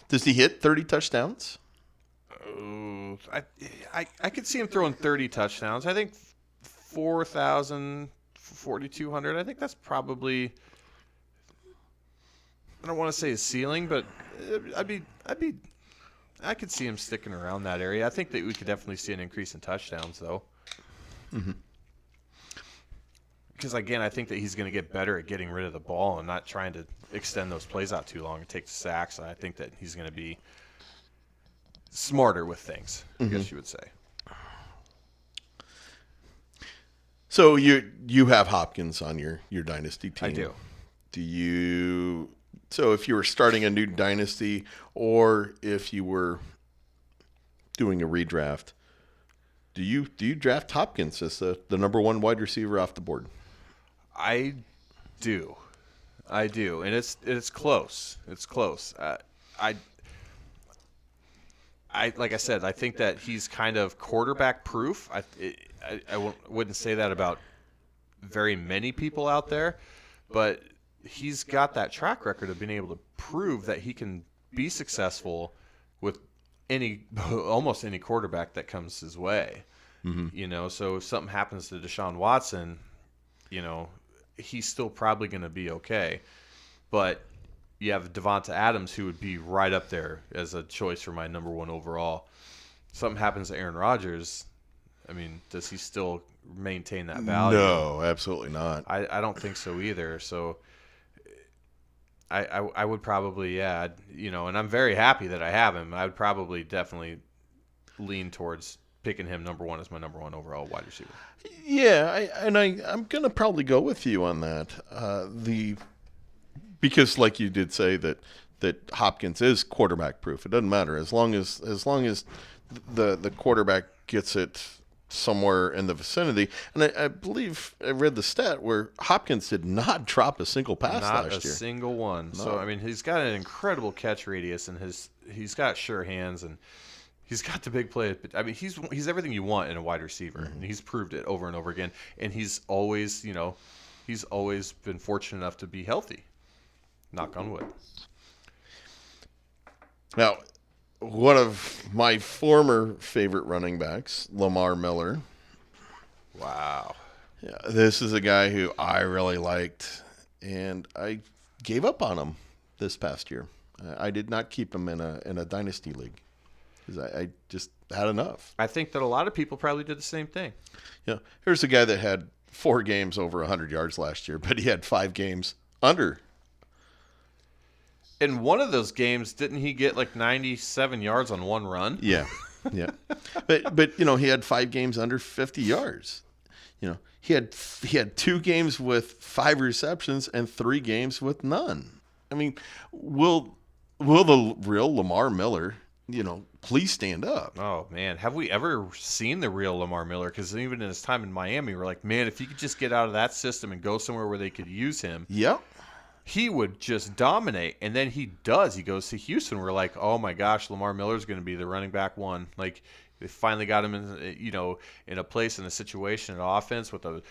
Does he hit 30 touchdowns? Oh, I could see him throwing 30 touchdowns. I think 4,000, 4,200. I think that's probably. I don't want to say his ceiling, but I could see him sticking around that area. I think that we could definitely see an increase in touchdowns, though. Mm-hmm. Because, again, I think that he's going to get better at getting rid of the ball and not trying to extend those plays out too long and take the sacks. I think that he's going to be smarter with things, I guess you would say. So you have Hopkins on your dynasty team. I do. Do you? So if you were starting a new dynasty or if you were doing a redraft, do you draft Hopkins as the number 1 wide receiver off the board? I do, and it's close. It's close. I like I said, I think that he's kind of quarterback proof. I wouldn't say that about very many people out there, but he's got that track record of being able to prove that he can be successful with almost any quarterback that comes his way. Mm-hmm. So if something happens to Deshaun Watson, he's still probably going to be okay. But you have Devonta Adams, who would be right up there as a choice for my number 1 overall. Something happens to Aaron Rodgers, I mean, does he still maintain that value? No, absolutely not. I don't think so either. So I would probably, and I'm very happy that I have him. I would probably definitely lean towards picking him number 1 as my number 1 overall wide receiver. Yeah, I'm going to probably go with you on that. Because like you did say that Hopkins is quarterback proof. It doesn't matter as long as the quarterback gets it somewhere in the vicinity. And I believe I read the stat where Hopkins did not drop a single pass Not last year. Not a single one. No. So, I mean, he's got an incredible catch radius, and he's got sure hands, and he's got the big play. I mean, he's everything you want in a wide receiver, and he's proved it over and over again. And he's always, he's always been fortunate enough to be healthy. Knock on wood. Now, one of my former favorite running backs, Lamar Miller. Wow. Yeah, this is a guy who I really liked, and I gave up on him this past year. I did not keep him in a dynasty league because I just had enough. I think that a lot of people probably did the same thing. Yeah, here's a guy that had 4 games over 100 yards last year, but he had 5 games under. In one of those games, didn't he get like 97 yards on one run? Yeah. But he had 5 games under 50 yards. He had 2 games with 5 receptions and 3 games with none. I mean, will the real Lamar Miller, please stand up? Oh man, have we ever seen the real Lamar Miller? Because even in his time in Miami, we're like, man, if he could just get out of that system and go somewhere where they could use him. Yep. He would just dominate, and then he does. He goes to Houston. We're like, oh my gosh, Lamar Miller's going to be the running back one. Like they finally got him in a place in a situation in offense with a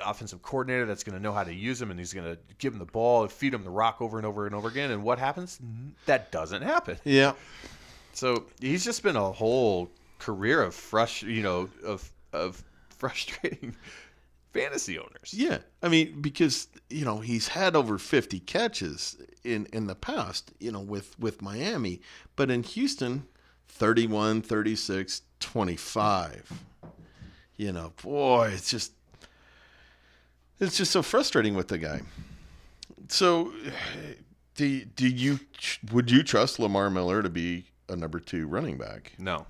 offensive coordinator that's going to know how to use him, and he's going to give him the ball and feed him the rock over and over and over again. And what happens? That doesn't happen. Yeah. So he's just been a whole career of frustrating fantasy owners. Yeah. I mean, because, he's had over 50 catches in the past, with Miami. But in Houston, 31, 36, 25. Boy, it's just so frustrating with the guy. So would you trust Lamar Miller to be a number 2 running back? No.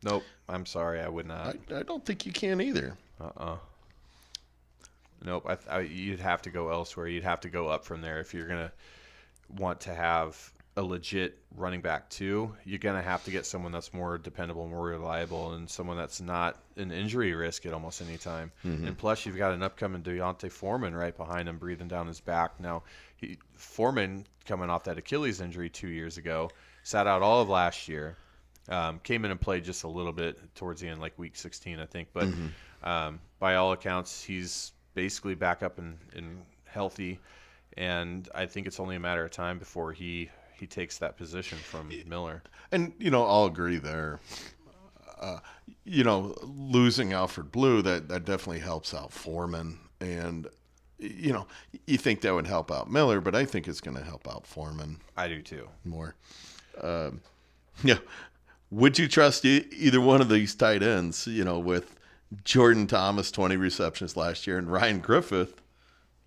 Nope. I'm sorry. I would not. I don't think you can either. Nope. You'd have to go elsewhere. You'd have to go up from there if you're going to want to have a legit running back too. You're going to have to get someone that's more dependable, more reliable, and someone that's not an injury risk at almost any time. Mm-hmm. And plus, you've got an upcoming Deontay Foreman right behind him, breathing down his back. Now, Foreman, coming off that Achilles injury 2 years ago, sat out all of last year. Came in and played just a little bit towards the end, like week 16, I think. But by all accounts, he's basically back up and healthy, and I think it's only a matter of time before he takes that position from Miller. And I'll agree there. Losing Alfred Blue, that definitely helps out Foreman, and you think that would help out Miller, but I think it's going to help out Foreman. I do too. More. Yeah. Would you trust either one of these tight ends? With Jordan Thomas, 20 receptions last year, and Ryan Griffith,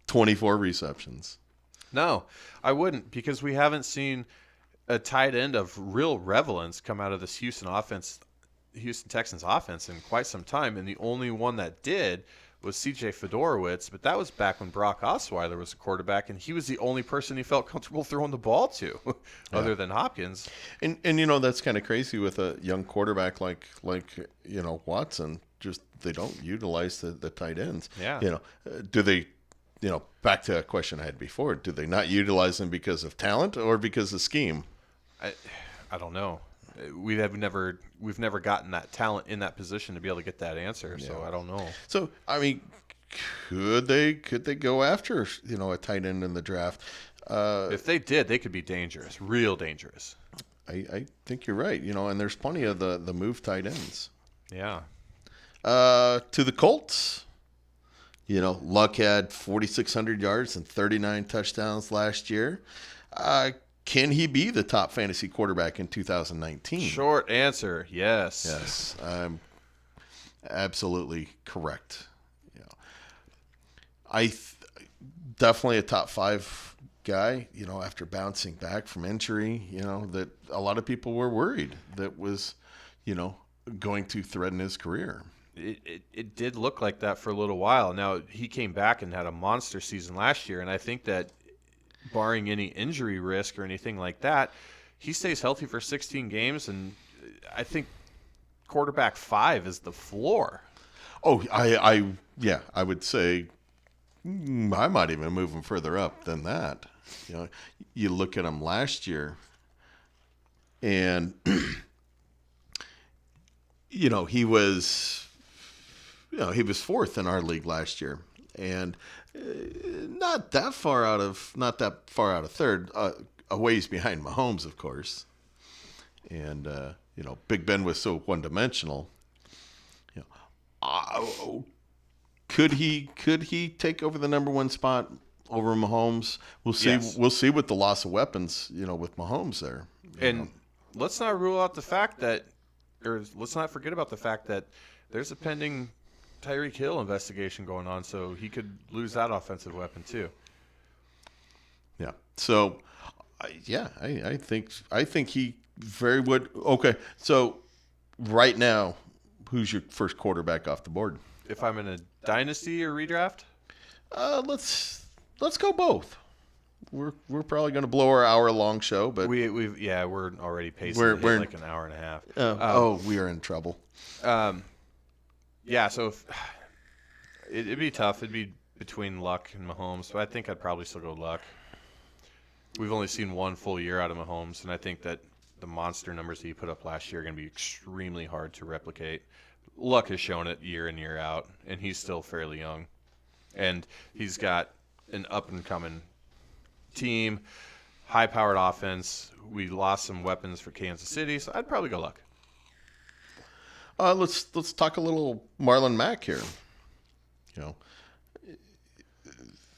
24 receptions. No, I wouldn't, because we haven't seen a tight end of real relevance come out of this Houston Texans offense in quite some time, and the only one that did was C.J. Fedorowicz, but that was back when Brock Osweiler was a quarterback, and he was the only person he felt comfortable throwing the ball to, other than Hopkins. And that's kind of crazy with a young quarterback like Watson. Just they don't utilize the tight ends. Yeah. Do they? Back to a question I had before. Do they not utilize them because of talent or because of scheme? I don't know. We've never gotten that talent in that position to be able to get that answer. Yeah. So I don't know. So I mean, could they go after a tight end in the draft? If they did, they could be dangerous, real dangerous. I think you're right. And there's plenty of the move tight ends. Yeah. To the Colts. Luck had 4,600 yards and 39 touchdowns last year. Can he be the top fantasy quarterback in 2019? Short answer, yes. Yes, absolutely correct. Definitely a top 5 guy. After bouncing back from injury, that a lot of people were worried that was, going to threaten his career. It did look like that for a little while. Now, he came back and had a monster season last year, and I think that barring any injury risk or anything like that, he stays healthy for 16 games, and I think quarterback 5 is the floor. Oh, I would say I might even move him further up than that. You look at him last year, and he was fourth in our league last year, and not that far out of third, a ways behind Mahomes, of course. And Big Ben was so one-dimensional. Could he take over the number one spot over Mahomes? We'll see. Yes. We'll see with the loss of weapons, with Mahomes there. And let's not rule out the fact that, or let's not forget about the fact that there's a pending Tyreek Hill investigation going on, so he could lose that offensive weapon too. Yeah. So, I think he very would. Okay. So, right now, who's your first quarterback off the board? If I'm in a dynasty or redraft, let's go both. We're probably going to blow our hour-long show, but we're already pacing we're like an hour and a half. We are in trouble. Yeah, so it'd be tough. It'd be between Luck and Mahomes, but I think I'd probably still go Luck. We've only seen one full year out of Mahomes, and I think that the monster numbers that he put up last year are going to be extremely hard to replicate. Luck has shown it year in, year out, and he's still fairly young. And he's got an up-and-coming team, high-powered offense. We lost some weapons for Kansas City, so I'd probably go Luck. Let's talk a little Marlon Mack here.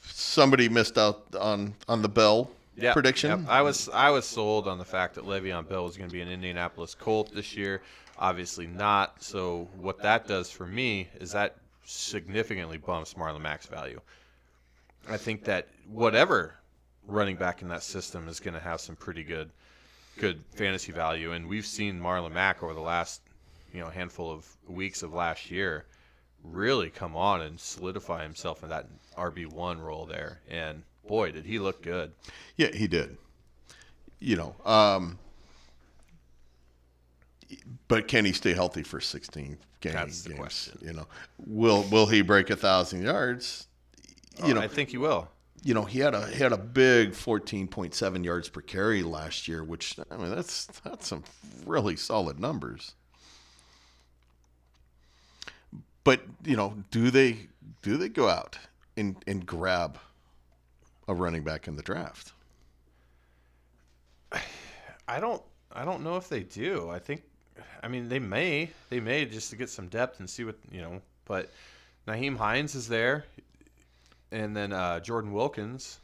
Somebody missed out on the Bell prediction. Yep. I was sold on the fact that Le'Veon Bell was going to be an Indianapolis Colt this year. Obviously not. So what that does for me is that significantly bumps Marlon Mack's value. I think that whatever running back in that system is going to have some pretty good fantasy value, and we've seen Marlon Mack over the last handful of weeks of last year really come on and solidify himself in that RB1 role there. And boy, did he look good. Yeah, he did. But can he stay healthy for 16 games? That's the question. Will he break 1,000 yards? I think he will. He had a big 14.7 yards per carry last year, which that's some really solid numbers. But do they go out and grab a running back in the draft? I don't know if they do. They may just to get some depth and see what But Nyheim Hines is there, and then Jordan Wilkins.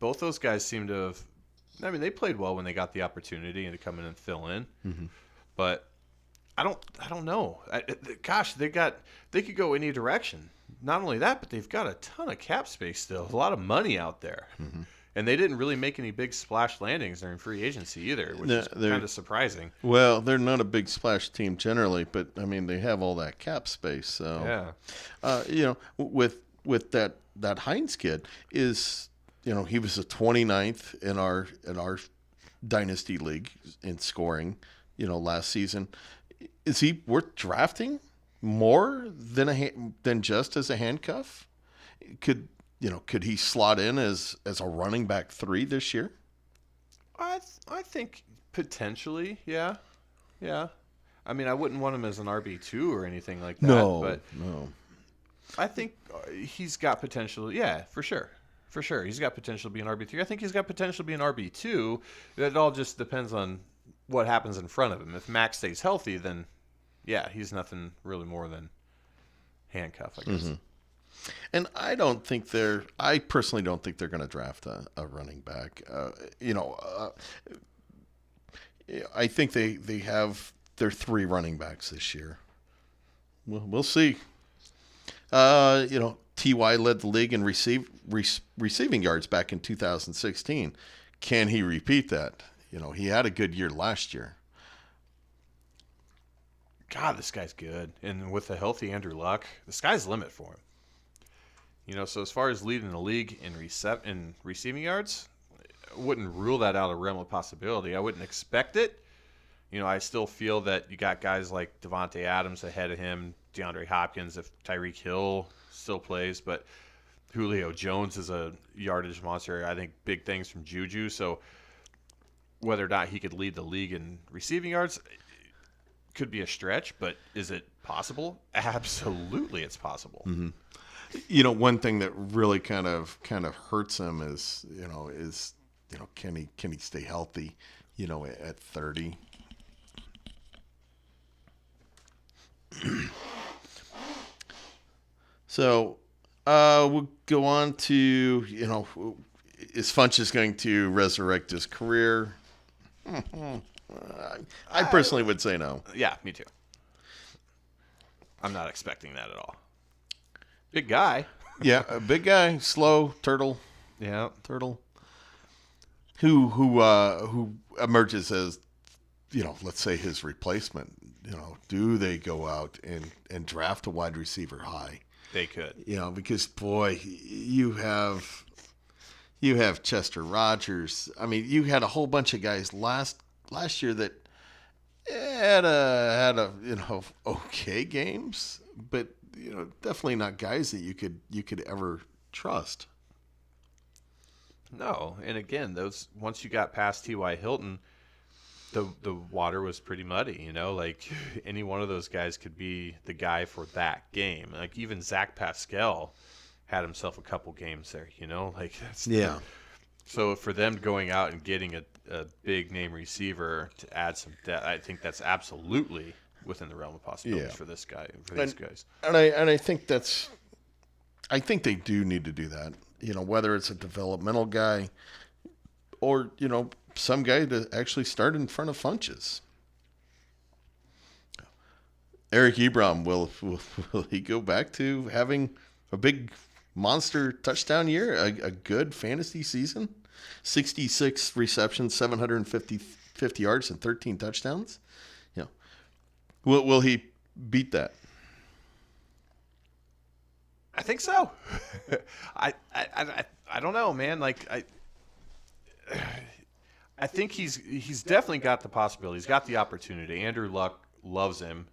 Both those guys seem to have. They played well when they got the opportunity and to come in and fill in. Mm-hmm. But I don't know. They could go any direction. Not only that, but they've got a ton of cap space still. A lot of money out there. Mm-hmm. And they didn't really make any big splash landings during free agency either, which is kind of surprising. Well, they're not a big splash team generally, but they have all that cap space. So yeah, with that Hines kid is he was the 29th in our dynasty league in scoring last season. Is he worth drafting more than just as a handcuff? Could he slot in as a running back 3 this year? I think potentially, yeah. I wouldn't want him as an RB2 or anything like that. No. I think he's got potential. Yeah, for sure. He's got potential to be an RB3. I think he's got potential to be an RB2. It all just depends on what happens in front of him. If Max stays healthy, then yeah, he's nothing really more than handcuff, I guess. Mm-hmm. And I personally don't think they're going to draft a running back. I think they have their 3 running backs this year. We'll see. T.Y. led the league in receiving yards back in 2016. Can he repeat that? He had a good year last year. God, this guy's good. And with a healthy Andrew Luck, the sky's the limit for him. So as far as leading the league in receiving yards, I wouldn't rule that out of the realm of possibility. I wouldn't expect it, I still feel that you got guys like Devontae Adams ahead of him, DeAndre Hopkins, if Tyreek Hill still plays, but Julio Jones is a yardage monster. I think big things from Juju. So whether or not he could lead the league in receiving yards could be a stretch, but is it possible? Absolutely, it's possible. Mm-hmm. One thing that really kind of hurts him is can he stay healthy, at 30? So we'll go on to, is Funchess going to resurrect his career? I personally would say no. Yeah, me too. I'm not expecting that at all. Big guy. Yeah, a big guy, slow turtle. Yeah, turtle. Who emerges as, let's say his replacement. Do they go out and draft a wide receiver high? They could. Because boy, you have Chester Rogers. I mean, you had a whole bunch of guys last year that had a okay games, but definitely not guys that you could ever trust. No, and again, once you got past T.Y. Hilton, the water was pretty muddy. Like any one of those guys could be the guy for that game. Like even Zach Pascal had himself a couple games there. Like that's So for them going out and getting a big name receiver to add some depth, I think that's absolutely within the realm of possibilities for this guy, for these guys. And I think they do need to do that. Whether it's a developmental guy or some guy to actually start in front of Funchess. Eric Ebron, will he go back to having a big monster touchdown year, a good fantasy season? 66 receptions, 750 yards, and 13 touchdowns. Will he beat that? I think so. I don't know, man. Like I think he's definitely got the possibility. He's got the opportunity. Andrew Luck loves him.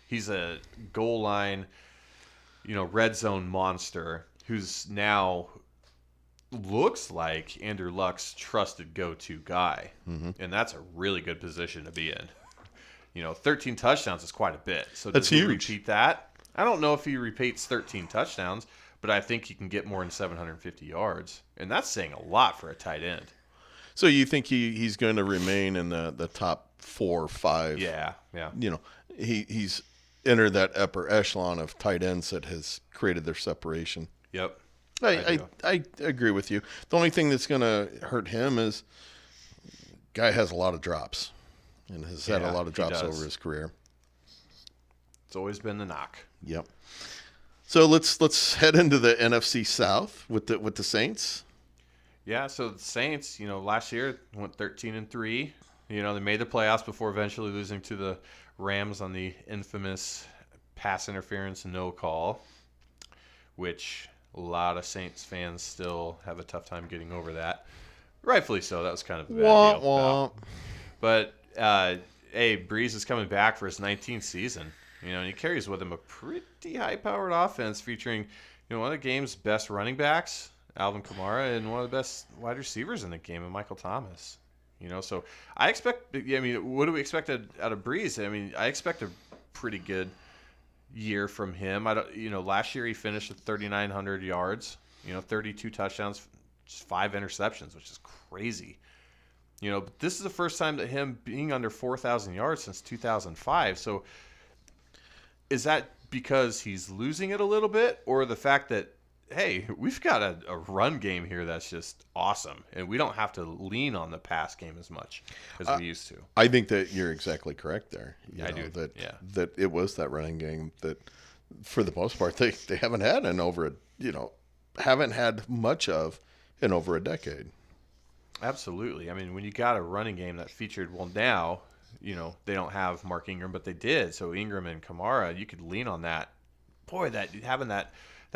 He's a goal line, red zone monster who's now looks like Andrew Luck's trusted go-to guy. Mm-hmm. And that's a really good position to be in. 13 touchdowns is quite a bit. So does he repeat that? I don't know if he repeats 13 touchdowns, but I think he can get more than 750 yards. And that's saying a lot for a tight end. So you think he's going to remain in the top 4 or 5? Yeah. He's entered that upper echelon of tight ends that has created their separation. Yep. I agree with you. The only thing that's going to hurt him is guy has a lot of drops and has had a lot of drops over his career. It's always been the knock. Yep. So let's head into the NFC South with the Saints. Yeah, so the Saints, last year went 13-3. They made the playoffs before eventually losing to the Rams on the infamous pass interference no call, which a lot of Saints fans still have a tough time getting over that. Rightfully so. That was kind of a bad deal. But, Breeze is coming back for his 19th season. And he carries with him a pretty high-powered offense featuring, one of the game's best running backs, Alvin Kamara, and one of the best wide receivers in the game, and Michael Thomas. So I expect. What do we expect out of Breeze? I expect a pretty good year from him. Last year he finished with 3,900 yards. 32 touchdowns, just 5 interceptions, which is crazy. But this is the first time that him being under 4,000 yards since 2005. So is that because he's losing it a little bit, or the fact that, hey, we've got a run game here that's just awesome, and we don't have to lean on the pass game as much as we used to? I think that you're exactly correct there. I do. That it was that running game that, for the most part, they haven't had haven't had much of in over a decade. Absolutely. When you got a running game that featured, now, they don't have Mark Ingram, but they did. So Ingram and Kamara, you could lean on that. Boy, having that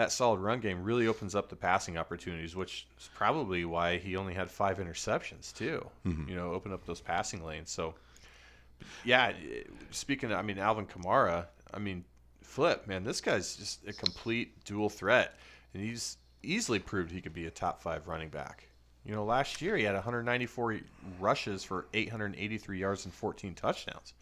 solid run game really opens up the passing opportunities, which is probably why he only had 5 interceptions too. Mm-hmm. Open up those passing lanes. So Yeah, speaking of, Alvin Kamara, Flip, man, this guy's just a complete dual threat, and he's easily proved he could be a top 5 running back. Last year he had 194 rushes for 883 yards and 14 touchdowns.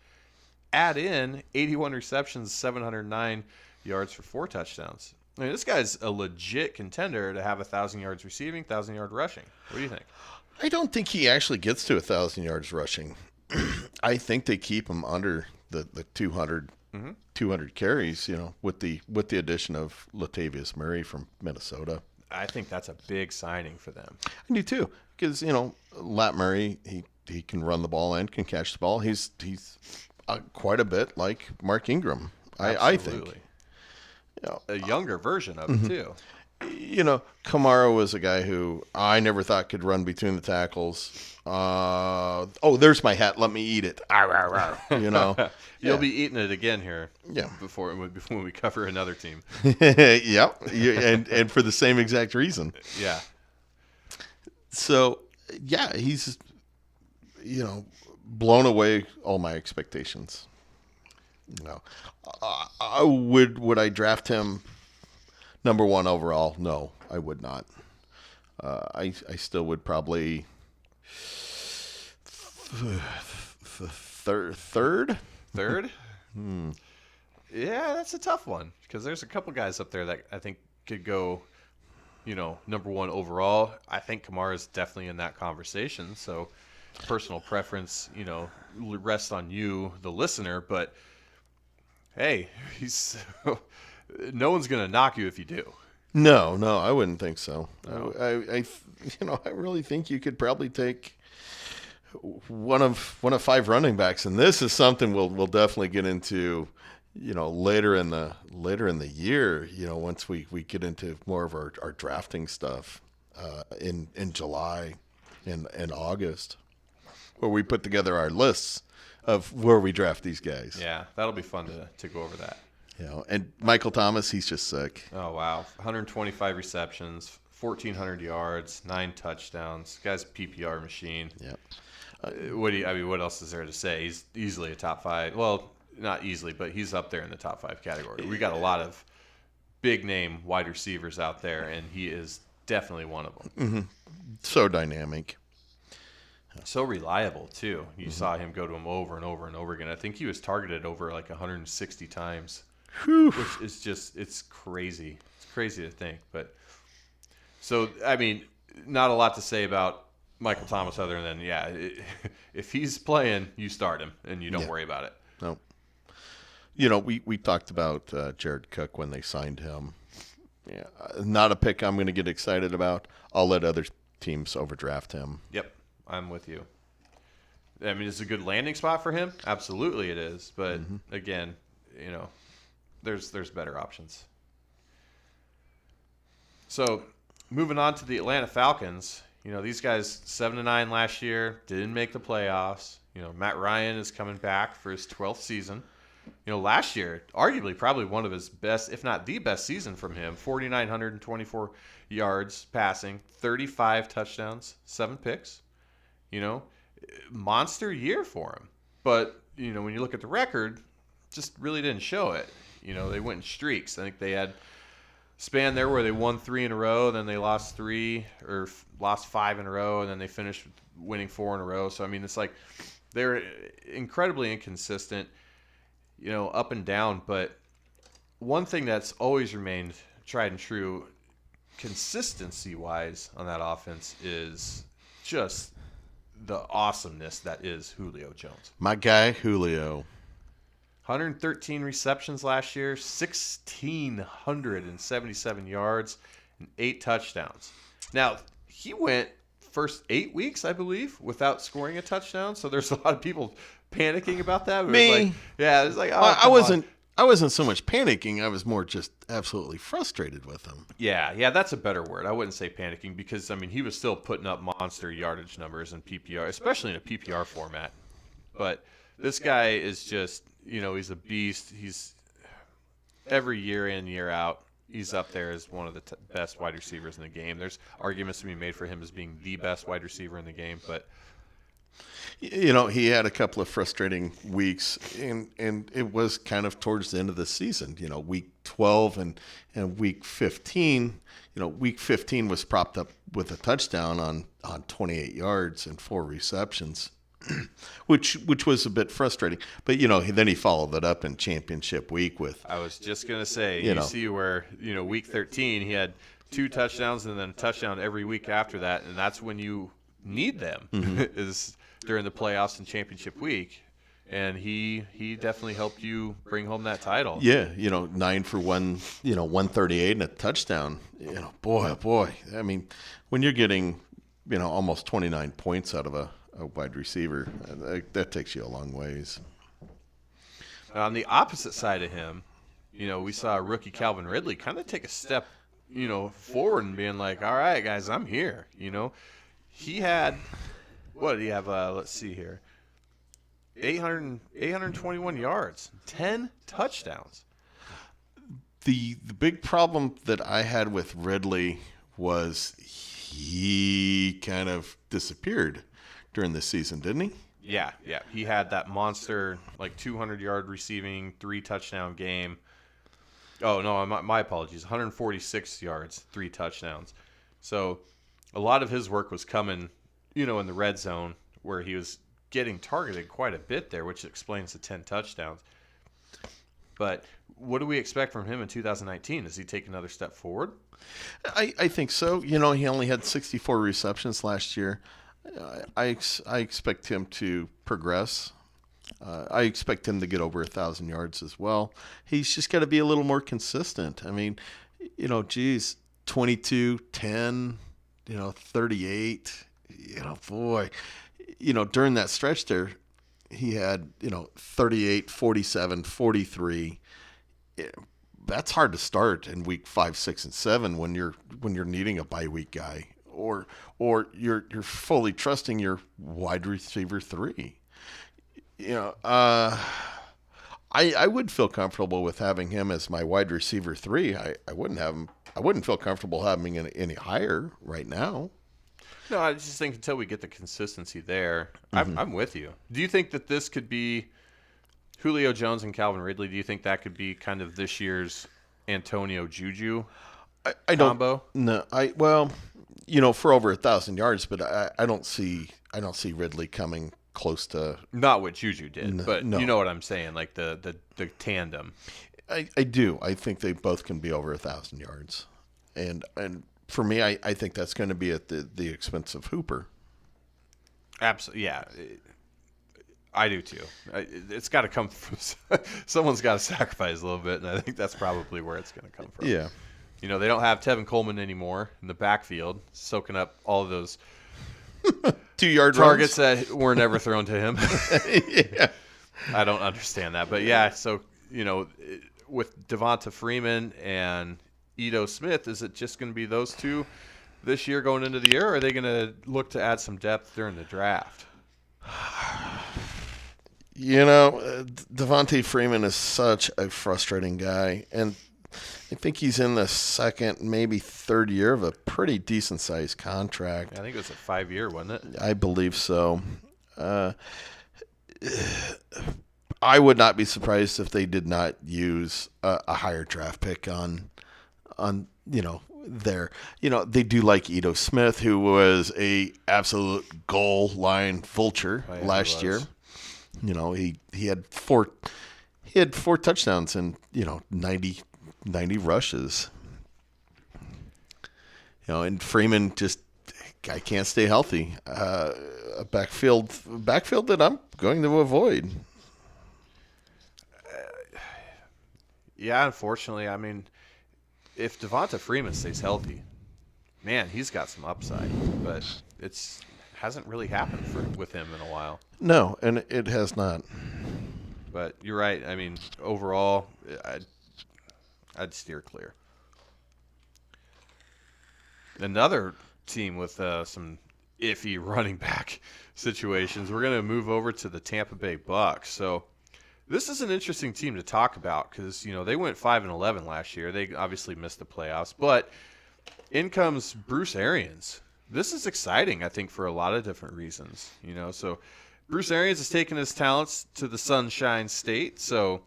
Add in 81 receptions, 709 yards for 4 touchdowns. This guy's a legit contender to have 1,000 yards receiving, 1,000 yard rushing. What do you think? I don't think he actually gets to 1,000 yards rushing. I think they keep him under the 200, 200 carries, with the addition of Latavius Murray from Minnesota. I think that's a big signing for them. I do too, because Lat Murray, he can run the ball and can catch the ball. He's quite a bit like Mark Ingram. I think. A younger version of it too. Kamara was a guy who I never thought could run between the tackles. There's my hat. Let me eat it. You'll be eating it again here. Yeah. Before we cover another team. Yep. And for the same exact reason. Yeah. So yeah, he's blown away all my expectations. Would I draft him number 1 overall? No, I would not. I still would probably third. Third? Yeah, that's a tough one because there's a couple guys up there that I think could go, number 1 overall. I think Kamara is definitely in that conversation. So personal preference, rests on you, the listener. But hey, no one's going to knock you if you do. No, I wouldn't think so. No. I really think you could probably take one of 5 running backs, and this is something we'll definitely get into, later in the year. Once we get into more of our drafting stuff in July and August, where we put together our lists of where we draft these guys. Yeah, that'll be fun to go over that. And Michael Thomas, he's just sick. Oh, wow. 125 receptions, 1,400 yards, 9 touchdowns. Guy's a PPR machine. Yeah. What else is there to say? He's easily a top 5. Well, not easily, but he's up there in the top 5 category. We got a lot of big name wide receivers out there, and he is definitely one of them. Mm-hmm. So dynamic. So reliable, too. You saw him go to him over and over and over again. I think he was targeted over like 160 times. Whew. Which is just, it's crazy. It's crazy to think. But so, not a lot to say about Michael Thomas other than, if he's playing, you start him and you don't worry about it. No. We talked about Jared Cook when they signed him. Yeah, not a pick I'm going to get excited about. I'll let other teams overdraft him. Yep, I'm with you. It's a good landing spot for him. Absolutely it is. But again, there's better options. So, moving on to the Atlanta Falcons, these guys 7-9 last year, didn't make the playoffs. Matt Ryan is coming back for his 12th season. Last year, arguably probably one of his best, if not the best season from him, 4,924 yards passing, 35 touchdowns, 7 picks. Monster year for him. But, when you look at the record, just really didn't show it. They went in streaks. I think they had span there where they won 3 in a row, then they lost 3 or lost 5 in a row, and then they finished winning 4 in a row. So, it's like they're incredibly inconsistent, up and down. But one thing that's always remained tried and true consistency-wise on that offense is just the awesomeness that is Julio Jones. My guy, Julio. 113 receptions last year, 1,677 yards, and 8 touchdowns. Now, he went first 8 weeks, I believe, without scoring a touchdown. So there's a lot of people panicking about that. Me? It's like, I wasn't so much panicking. I was more just absolutely frustrated with him. Yeah, that's a better word. I wouldn't say panicking because, he was still putting up monster yardage numbers in PPR, especially in a PPR format. But this guy is just, he's a beast. He's every year in, year out, he's up there as one of the best wide receivers in the game. There's arguments to be made for him as being the best wide receiver in the game, but He had a couple of frustrating weeks, and it was kind of towards the end of the season. Week 12 and week 15. Week 15 was propped up with a touchdown on 28 yards and 4 receptions, which was a bit frustrating. But then he followed that up in championship week with. I was just gonna say, you see where week 13 he had 2 touchdowns and then a touchdown every week after that, and that's when you need them is during the playoffs and championship week. And he definitely helped you bring home that title. Yeah, 9 for 138 and a touchdown. Boy, oh boy. I mean, when you're getting, almost 29 points out of a wide receiver, that takes you a long ways. On the opposite side of him, we saw rookie Calvin Ridley kind of take a step, forward and being like, all right, guys, I'm here. He had, what did he have? Let's see here. 821 yards, 10 touchdowns. The big problem that I had with Ridley was he kind of disappeared during the season, didn't he? Yeah. He had that monster, 200-yard receiving, 3 touchdown game. Oh, no, my apologies. 146 yards, 3 touchdowns. So a lot of his work was coming, in the red zone where he was getting targeted quite a bit there, which explains the 10 touchdowns. But what do we expect from him in 2019? Does he take another step forward? I think so. He only had 64 receptions last year. I expect him to progress. I expect him to get over 1,000 yards as well. He's just got to be a little more consistent. I mean, 22, 10, 38, boy. During that stretch there, he had, 38, 47, 43. That's hard to start in week 5, 6, and 7 when you're needing a bye week guy, or you're fully trusting your wide receiver 3. I would feel comfortable with having him as my wide receiver 3. I wouldn't feel comfortable having him any higher right now. No, I just think until we get the consistency there, I'm with you. Do you think that this could be Julio Jones and Calvin Ridley? Do you think that could be kind of this year's Antonio Juju combo? No, for over 1,000 yards, but I don't see Ridley coming close to. Not what Juju did, but no. You know what I'm saying, like the tandem. I do. I think they both can be over 1,000 yards, and for me, I think that's going to be at the expense of Hooper. Absolutely, yeah. I do too. It's got to come from someone's got to sacrifice a little bit, and I think that's probably where it's going to come from. Yeah. They don't have Tevin Coleman anymore in the backfield, soaking up all of those 2-yard targets runs that were never thrown to him. Yeah. I don't understand that, but yeah. So with Devonta Freeman and Ito Smith, is it just going to be those two this year going into the year, or are they going to look to add some depth during the draft? Devonta Freeman is such a frustrating guy, and I think he's in the second, maybe third year of a pretty decent-sized contract. I think it was a 5-year, wasn't it? I believe so. I would not be surprised if they did not use a higher draft pick on there. They do like Ito Smith, who was a absolute goal line vulture last year. He had four touchdowns and 90 rushes. And Freeman just can't stay healthy. A backfield that I'm going to avoid. Yeah, unfortunately, I mean, if Devonta Freeman stays healthy, man, he's got some upside, but it's hasn't really happened with him in a while. No, and it has not. But you're right. I mean, overall, I'd steer clear. Another team with some iffy running back situations. We're going to move over to the Tampa Bay Bucks. So this is an interesting team to talk about because, they went 5-11 last year. They obviously missed the playoffs. But in comes Bruce Arians this is exciting, I think, for a lot of different reasons. So Bruce Arians has taken his talents to the Sunshine State. So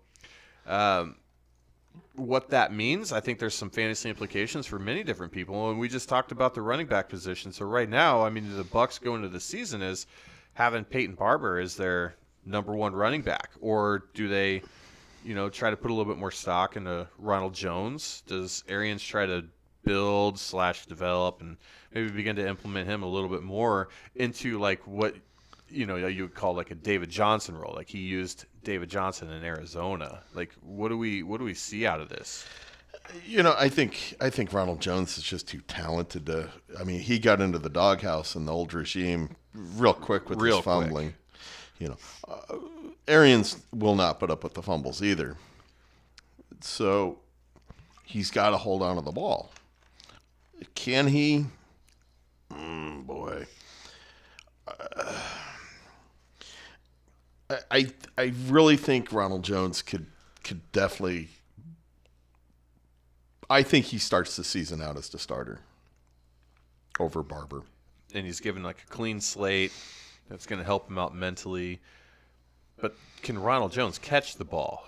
what that means, I think there's some fantasy implications for many different people. And we just talked about the running back position. So right now, I mean, the Bucks going into the season is having Peyton Barber as their number one running back, or do they, try to put a little bit more stock into Ronald Jones? Does Arians try to build/develop and maybe begin to implement him a little bit more into like what you would call like a David Johnson role? Like he used David Johnson in Arizona. Like what do we see out of this? I think Ronald Jones is just too talented to. I mean, he got into the doghouse in the old regime real quick with his fumbling. Arians will not put up with the fumbles either. So he's got to hold on to the ball. Can he? Boy. I really think Ronald Jones could definitely. I think he starts the season out as the starter over Barber. And he's given like a clean slate that's going to help him out mentally. But can Ronald Jones catch the ball?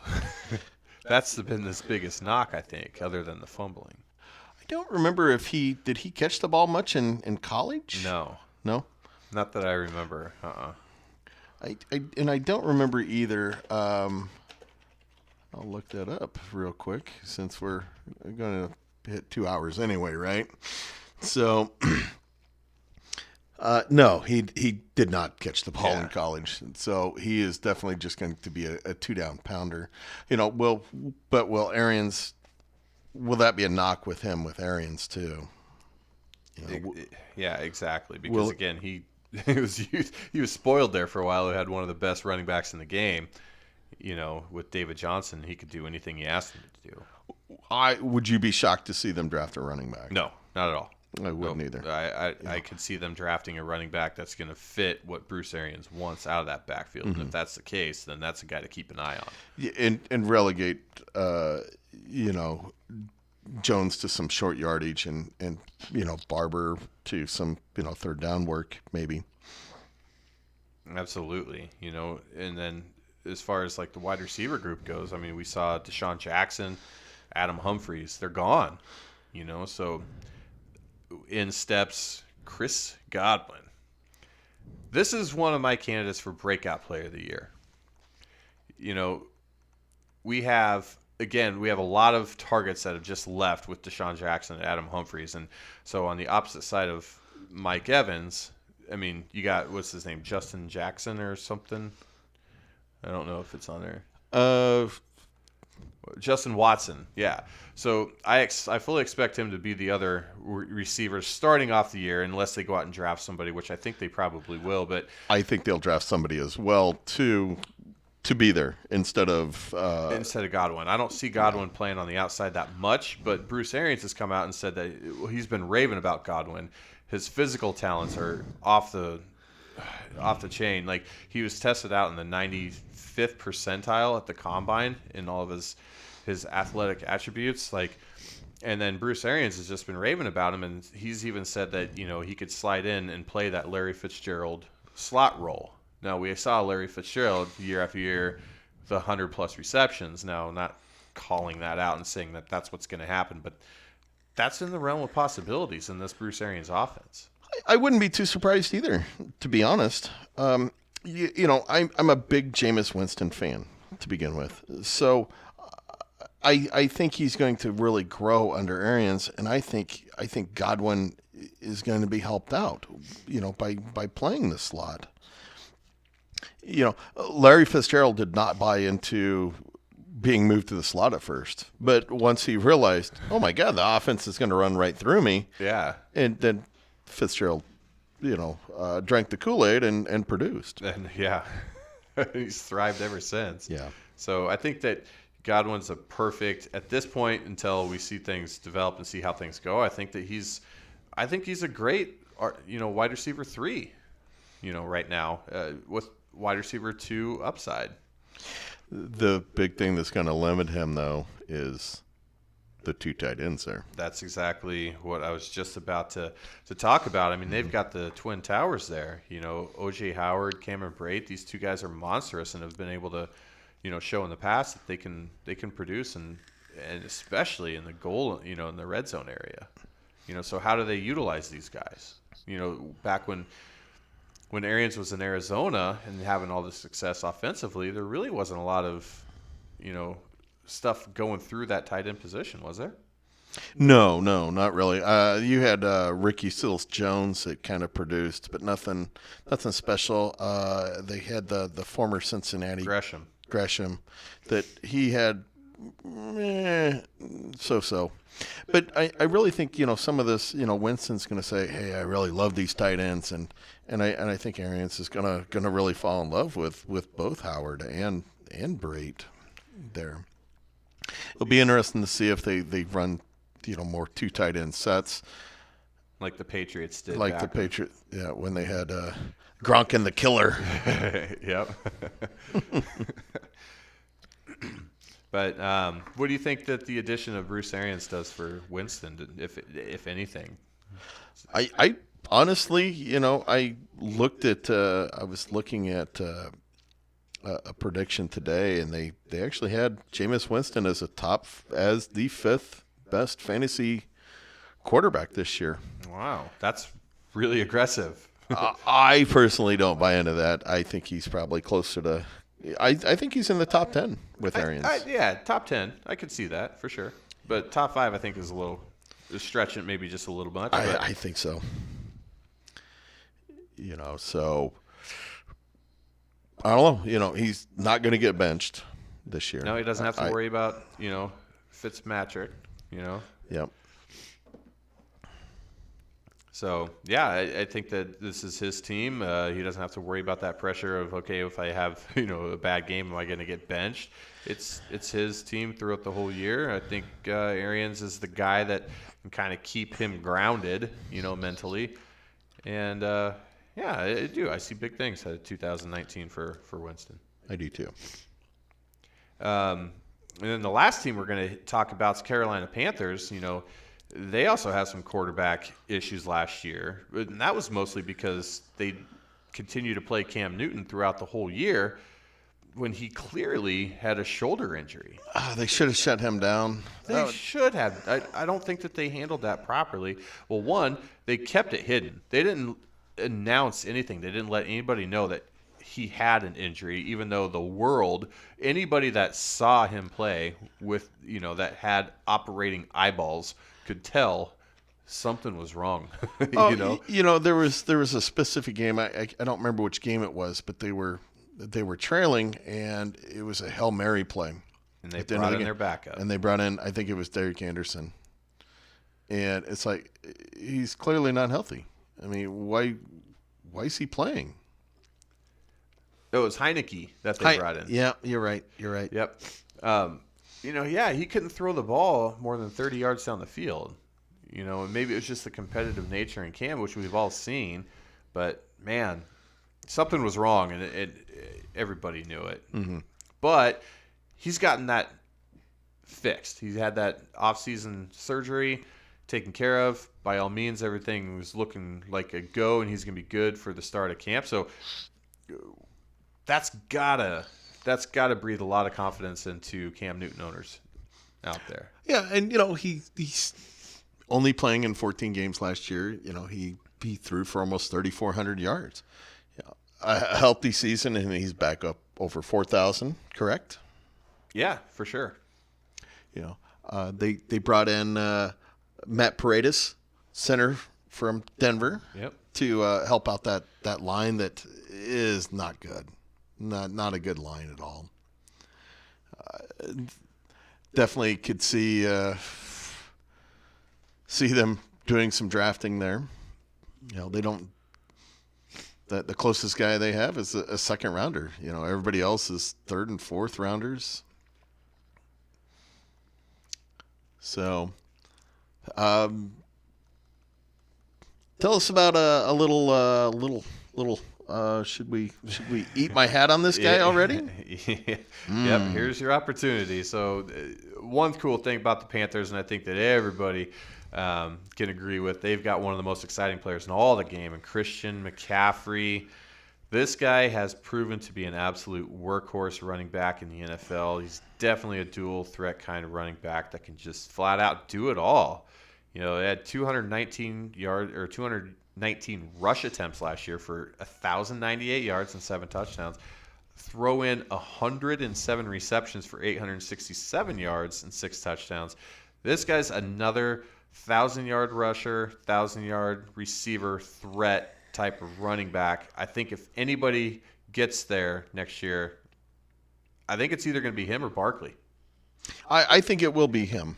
That's been his biggest knock, I think, other than the fumbling. I don't remember if did he catch the ball much in college? No. No? Not that I remember. I don't remember either. I'll look that up real quick since we're going to hit 2 hours anyway, right? So, no, he did not catch the ball in college. So he is definitely just going to be a two-down pounder. Will Arians, will that be a knock with him with Arians too? Yeah, exactly. Because again, he was spoiled there for a while. He had one of the best running backs in the game. With David Johnson, he could do anything he asked him to do. Would you be shocked to see them draft a running back? No, not at all. I wouldn't either. I could see them drafting a running back that's going to fit what Bruce Arians wants out of that backfield. Mm-hmm. And if that's the case, then that's a guy to keep an eye on. Yeah, and relegate, Jones to some short yardage and Barber to some, third down work maybe. Absolutely. And then as far as like the wide receiver group goes, I mean, we saw Deshaun Jackson, Adam Humphries, they're gone, so in steps Chris Godwin. This is one of my candidates for breakout player of the year. We have a lot of targets that have just left with Deshaun Jackson and Adam Humphries. And so on the opposite side of Mike Evans, I mean, you got, what's his name, Justin Jackson or something? I don't know if it's on there. Justin Watson, yeah. So I fully expect him to be the other receiver starting off the year, unless they go out and draft somebody, which I think they probably will. But I think they'll draft somebody as well to be there instead of Godwin. I don't see Godwin playing on the outside that much, but Bruce Arians has come out and said that he's been raving about Godwin. His physical talents are off the chain. Like, he was tested out in the 95th percentile at the combine in all of his athletic attributes. Like, and then Bruce Arians has just been raving about him, and he's even said that he could slide in and play that Larry Fitzgerald slot role. Now, we saw Larry Fitzgerald year after year, the 100+ receptions. Now, not calling that out and saying that that's what's going to happen, but that's in the realm of possibilities in this Bruce Arians offense. I wouldn't be too surprised either, to be honest. I'm a big Jameis Winston fan to begin with. So I think he's going to really grow under Arians, and I think Godwin is going to be helped out, by playing the slot. Larry Fitzgerald did not buy into being moved to the slot at first, but once he realized, oh my God, the offense is going to run right through me. Yeah. And then Fitzgerald, drank the Kool-Aid and produced. And yeah, he's thrived ever since. Yeah. So I think that Godwin's a perfect, at this point, until we see things develop and see how things go, I think he's a great, wide receiver 3, right now, with wide receiver 2 upside. The big thing that's going to limit him, though, is the two tight ends there. That's exactly what I was just about to talk about. I mean, they've got the Twin Towers there. You know, O.J. Howard, Cameron Brate, these two guys are monstrous and have been able to, you know, show in the past that they can produce and especially in the goal, you know, in the red zone area. You know, so how do they utilize these guys? You know, back when Arians was in Arizona and having all this success offensively, there really wasn't a lot of, you know, stuff going through that tight end position, was there? No, not really. You had Ricky Seals-Jones that kind of produced, but nothing special. They had the former Cincinnati Gresham that he had so. But I really think, you know, some of this, you know, Winston's going to say, hey, I really love these tight ends, and I think Arians is gonna really fall in love with both Howard and Brate there. It'll be interesting to see if they run, you know, more two tight end sets, like the Patriots did. Like the Patriots, yeah, when they had Gronk and the Killer. Yep. But what do you think that the addition of Bruce Arians does for Winston, if anything? I honestly, you know, I was looking at a prediction today, and they actually had Jameis Winston as the fifth best fantasy quarterback this year. Wow, that's really aggressive. I personally don't buy into that. I think he's probably closer to. I think he's in the top 10 with Arians. Yeah, top 10. I could see that for sure. But top 5, I think, is stretching it maybe just a little much. I think so. You know, so I don't know. You know, he's not going to get benched this year. No, he doesn't have to worry about, you know, Fitzmagic, you know. Yep. So, yeah, I think that this is his team. He doesn't have to worry about that pressure of, okay, if I have, you know, a bad game, am I going to get benched? It's his team throughout the whole year. I think Arians is the guy that can kind of keep him grounded, you know, mentally. And, yeah, I do. I see big things out of 2019 for Winston. I do too. And then the last team we're going to talk about is Carolina Panthers. You know, they also had some quarterback issues last year, and that was mostly because they continued to play Cam Newton throughout the whole year when he clearly had a shoulder injury. They should have shut him down. They should have. I don't think that they handled that properly. Well, one, they kept it hidden. They didn't announce anything. They didn't let anybody know that he had an injury, even though anybody that saw him play with, you know, that had operating eyeballs could tell something was wrong. You know, there was a specific game. I don't remember which game it was, but they were trailing, and it was a Hail Mary play. And they brought in their backup. And they brought in, I think it was Derek Anderson. And it's like, he's clearly not healthy. I mean, why is he playing? It was Heineke that they brought in. Yeah, you're right. Yep. You know, yeah, he couldn't throw the ball more than 30 yards down the field. You know, and maybe it was just the competitive nature in Cam, which we've all seen. But, man, something was wrong, and everybody knew it. Mm-hmm. But he's gotten that fixed. He's had that off-season surgery taken care of. By all means, everything was looking like a go, and he's going to be good for the start of camp. So that's gotta breathe a lot of confidence into Cam Newton owners out there. Yeah, and you know he's only playing in 14 games last year. You know he threw for almost 3,400 yards. You know, a healthy season, and he's back up over 4,000. Correct? Yeah, for sure. You know they brought in Matt Paredes, center from Denver, to help out that line that is not good. Not a good line at all. Definitely could see them doing some drafting there. You know, they don't. The closest guy they have is a second rounder. You know, everybody else is third and fourth rounders. So, tell us about a little. Should we eat my hat on this guy already? Yep, here's your opportunity. So one cool thing about the Panthers, and I think that everybody can agree with, they've got one of the most exciting players in all the game, and Christian McCaffrey. This guy has proven to be an absolute workhorse running back in the NFL. He's definitely a dual threat kind of running back that can just flat out do it all. He had 219 rush attempts last year for 1,098 yards and 7 touchdowns. Throw in 107 receptions for 867 yards and 6 touchdowns. This guy's another 1,000-yard rusher, 1,000-yard receiver threat type of running back. I think if anybody gets there next year, I think it's either going to be him or Barkley. I think it will be him.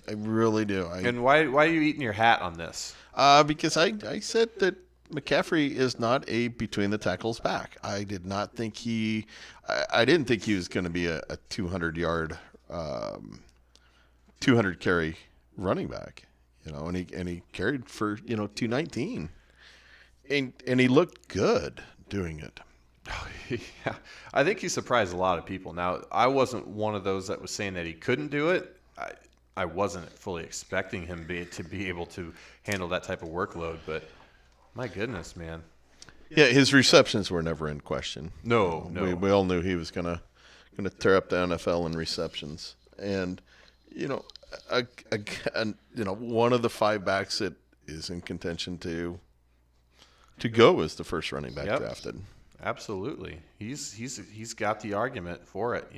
I really do. And why are you eating your hat on this? Because I said that McCaffrey is not a between the tackles back. I didn't think he was going to be a 200-yard, 200 carry running back. And he carried for 219, and he looked good doing it. Yeah, I think he surprised a lot of people. Now, I wasn't one of those that was saying that he couldn't do it. I wasn't fully expecting him to be able to handle that type of workload, but my goodness, man. Yeah, his receptions were never in question. No. We all knew he was gonna tear up the NFL in receptions, and one of the 5 backs that is in contention to go as the first running back drafted. Absolutely, he's got the argument for it.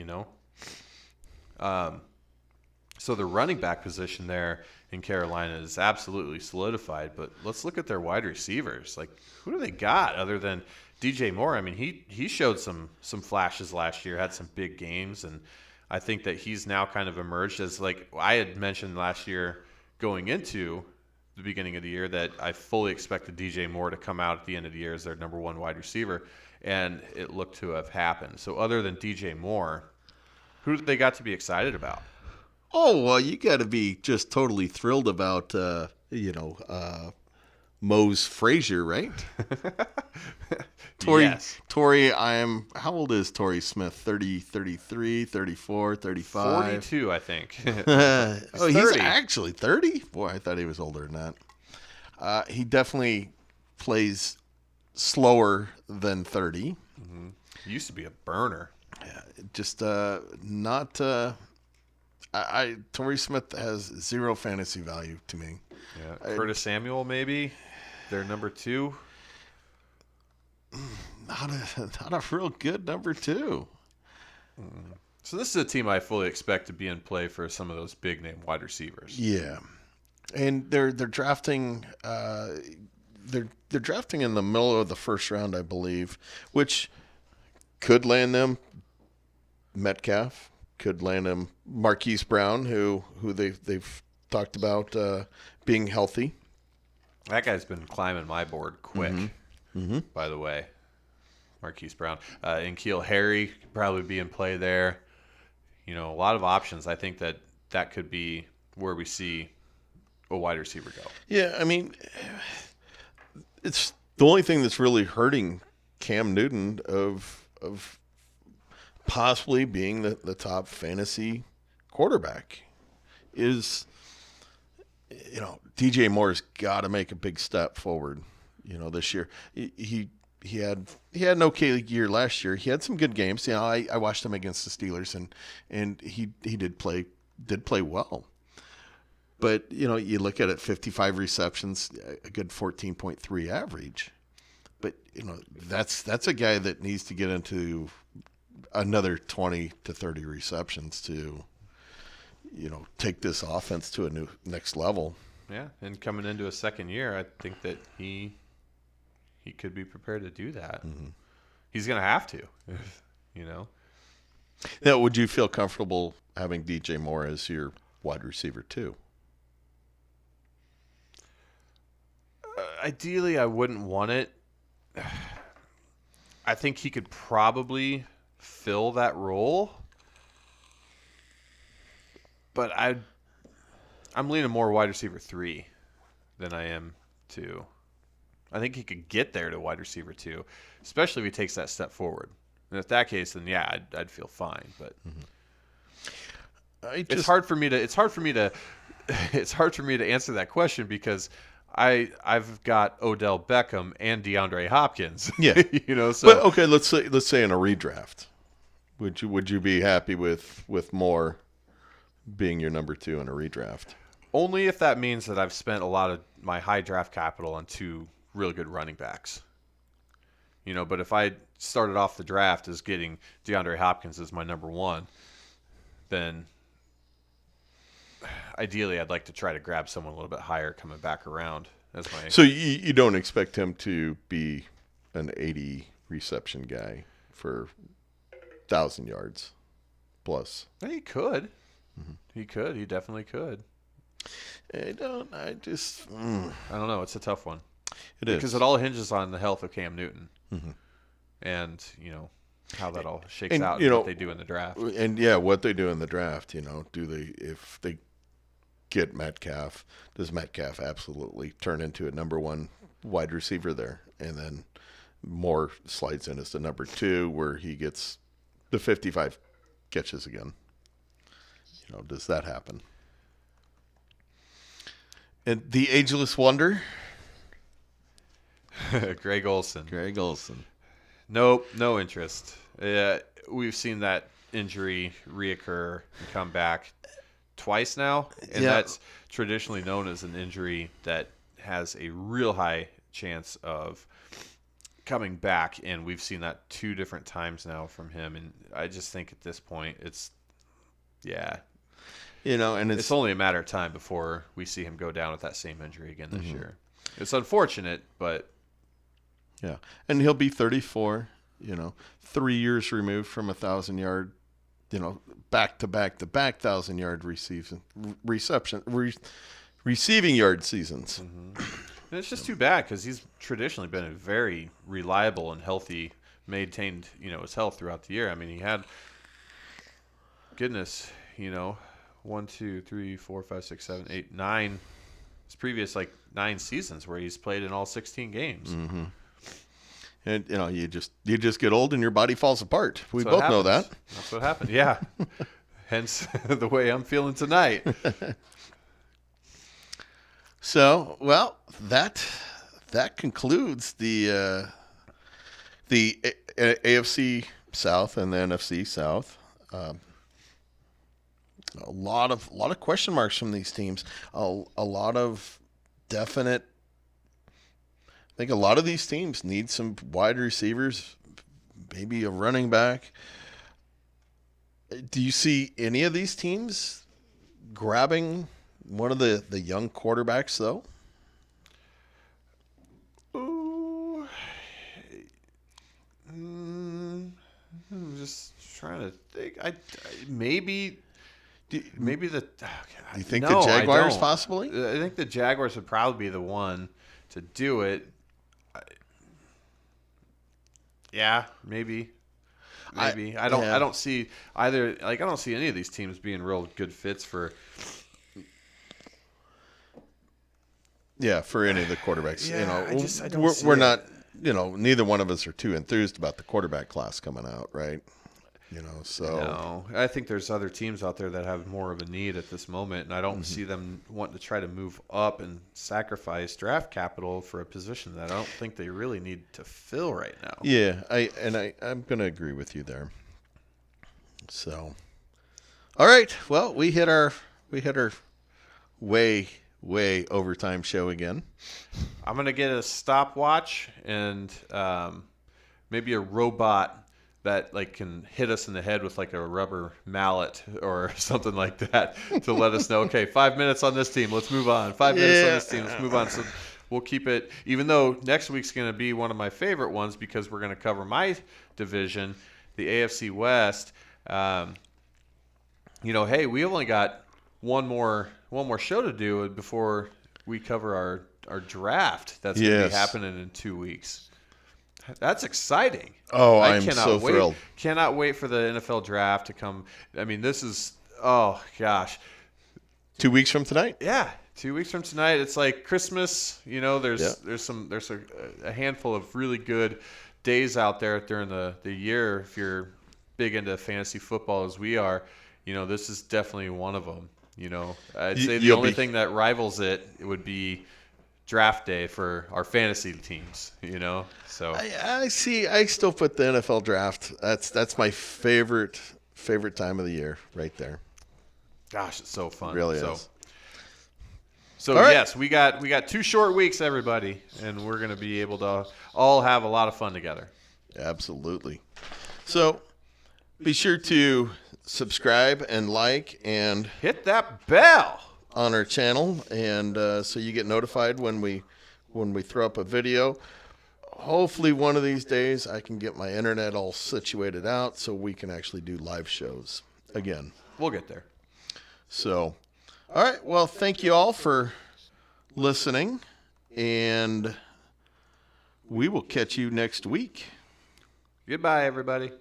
So the running back position there in Carolina is absolutely solidified. But let's look at their wide receivers. Like, who do they got other than DJ Moore? I mean, he showed some flashes last year, had some big games, and I think that he's now kind of emerged as, like I had mentioned last year going into the beginning of the year, that I fully expected DJ Moore to come out at the end of the year as their number 1 wide receiver, and it looked to have happened. So other than DJ Moore, who do they got to be excited about? Oh, well, you got to be just totally thrilled about, Mose Frazier, right? Yes. How old is Torrey Smith? 30, 33, 34, 35? 42, I think. He's actually 30? Boy, I thought he was older than that. He definitely plays slower than 30. Mm-hmm. He used to be a burner. Yeah, just not... Torrey Smith has 0 fantasy value to me. Yeah. Curtis Samuel, maybe their number 2. Not a real good number 2. So this is a team I fully expect to be in play for some of those big name wide receivers. Yeah, and they're drafting. They're drafting in the middle of the first round, I believe, which could land them Metcalf. Could land him Marquise Brown, who they've talked about being healthy. That guy's been climbing my board quick. Mm-hmm. By the way, Marquise Brown and N'Keal Harry could probably be in play there. A lot of options. I think that could be where we see a wide receiver go. Yeah, I mean, it's the only thing that's really hurting Cam Newton of possibly being the top fantasy quarterback is, DJ Moore's got to make a big step forward. This year he had an okay year last year. He had some good games. I watched him against the Steelers and he did play well. But you look at it, 55 receptions, a good 14.3 average. But that's a guy that needs to get into another 20 to 30 receptions to, take this offense to a next level. Yeah, and coming into a second year, I think that he could be prepared to do that. Mm-hmm. He's going to have to, Now, would you feel comfortable having DJ Moore as your wide receiver too? Ideally, I wouldn't want it. I think he could probably fill that role, but I'm leaning more wide receiver 3 than I am 2. I think he could get there to wide receiver 2, especially if he takes that step forward. And if that case, then yeah, I'd feel fine. But It's hard for me to it's hard for me to answer that question because I've got Odell Beckham and DeAndre Hopkins. Yeah. So But okay, let's say in a redraft, would you be happy with Moore being your number 2 in a redraft? only if that means that I've spent a lot of my high draft capital on 2 really good running backs. But if I started off the draft as getting DeAndre Hopkins as my number 1, then ideally I'd like to try to grab someone a little bit higher coming back around as my. So you don't expect him to be an 80 reception guy for 1,000 yards plus? He could. Mm-hmm. He could. He definitely could. I don't know. It's a tough one. It is. Because it all hinges on the health of Cam Newton. Mm-hmm. And, how that all shakes out and what they do in the draft. And, what they do in the draft, if they get Metcalf, does Metcalf absolutely turn into a number 1 wide receiver there? And then Moore slides in as the number 2 where he gets the 55 catches again. Does that happen? And the ageless wonder? Greg Olsen. Nope, no interest. We've seen that injury reoccur and come back twice now, and that's traditionally known as an injury that has a real high chance of coming back, and we've seen that 2 different times now from him, and I just think at this point it's and it's only a matter of time before we see him go down with that same injury again this year. It's unfortunate, but yeah, and he'll be 34. 3 years removed from 1,000-yard, back-to-back 1,000-yard receiving yard seasons. Mm-hmm. And it's just too bad because he's traditionally been a very reliable and healthy, maintained his health throughout the year. I mean, he had 1, 2, 3, 4, 5, 6, 7, 8, 9. His previous 9 seasons where he's played in all 16 games. Mm-hmm. And you just get old and your body falls apart. We both know that. That's what happened. Yeah. Hence the way I'm feeling tonight. So, well, that concludes the AFC South and the NFC South. A lot of question marks from these teams. A lot of definite. I think a lot of these teams need some wide receivers, maybe a running back. Do you see any of these teams grabbing one of the young quarterbacks, though? Ooh. I'm just trying to think. Maybe the. Do you think the Jaguars possibly? I think the Jaguars would probably be the one to do it. Yeah, maybe. I don't see either. I don't see any of these teams being real good fits for. Yeah, for any of the quarterbacks. I don't we're not. Neither one of us are too enthused about the quarterback class coming out, right? So. No, I think there's other teams out there that have more of a need at this moment, and I don't see them wanting to try to move up and sacrifice draft capital for a position that I don't think they really need to fill right now. Yeah, I'm going to agree with you there. So, all right. Well, we hit our way overtime show again. I'm going to get a stopwatch and maybe a robot that can hit us in the head with a rubber mallet or something like that to let us know, okay, 5 minutes on this team, let's move on. 5 minutes on this team, let's move on. So we'll keep it, even though next week's going to be one of my favorite ones because we're going to cover my division, the AFC West. Hey, we only got one more show to do before we cover our draft that's going to be happening in 2 weeks. That's exciting. Oh, I'm so thrilled. Cannot wait for the NFL draft to come. I mean, this is, oh, gosh. 2 weeks from tonight? Yeah, 2 weeks from tonight. It's like Christmas. There's a handful of really good days out there during the year if you're big into fantasy football as we are. this is definitely one of them. I'd say the You'll only be- thing that rivals it would be draft day for our fantasy teams. So I see. I still put the NFL draft. That's my favorite time of the year, right there. gosh, it's so fun. It really so, is. So All right. yes, we got 2 short weeks, everybody, and we're gonna be able to all have a lot of fun together. Absolutely. So be sure to subscribe and like and Hit that bell. on our channel, and so you get notified when we throw up a video. Hopefully one of these days I can get my internet all situated out so we can actually do live shows again. We'll get there. So, all right. Well, thank you all for listening, and we will catch you next week. Goodbye, everybody.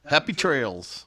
Happy trails.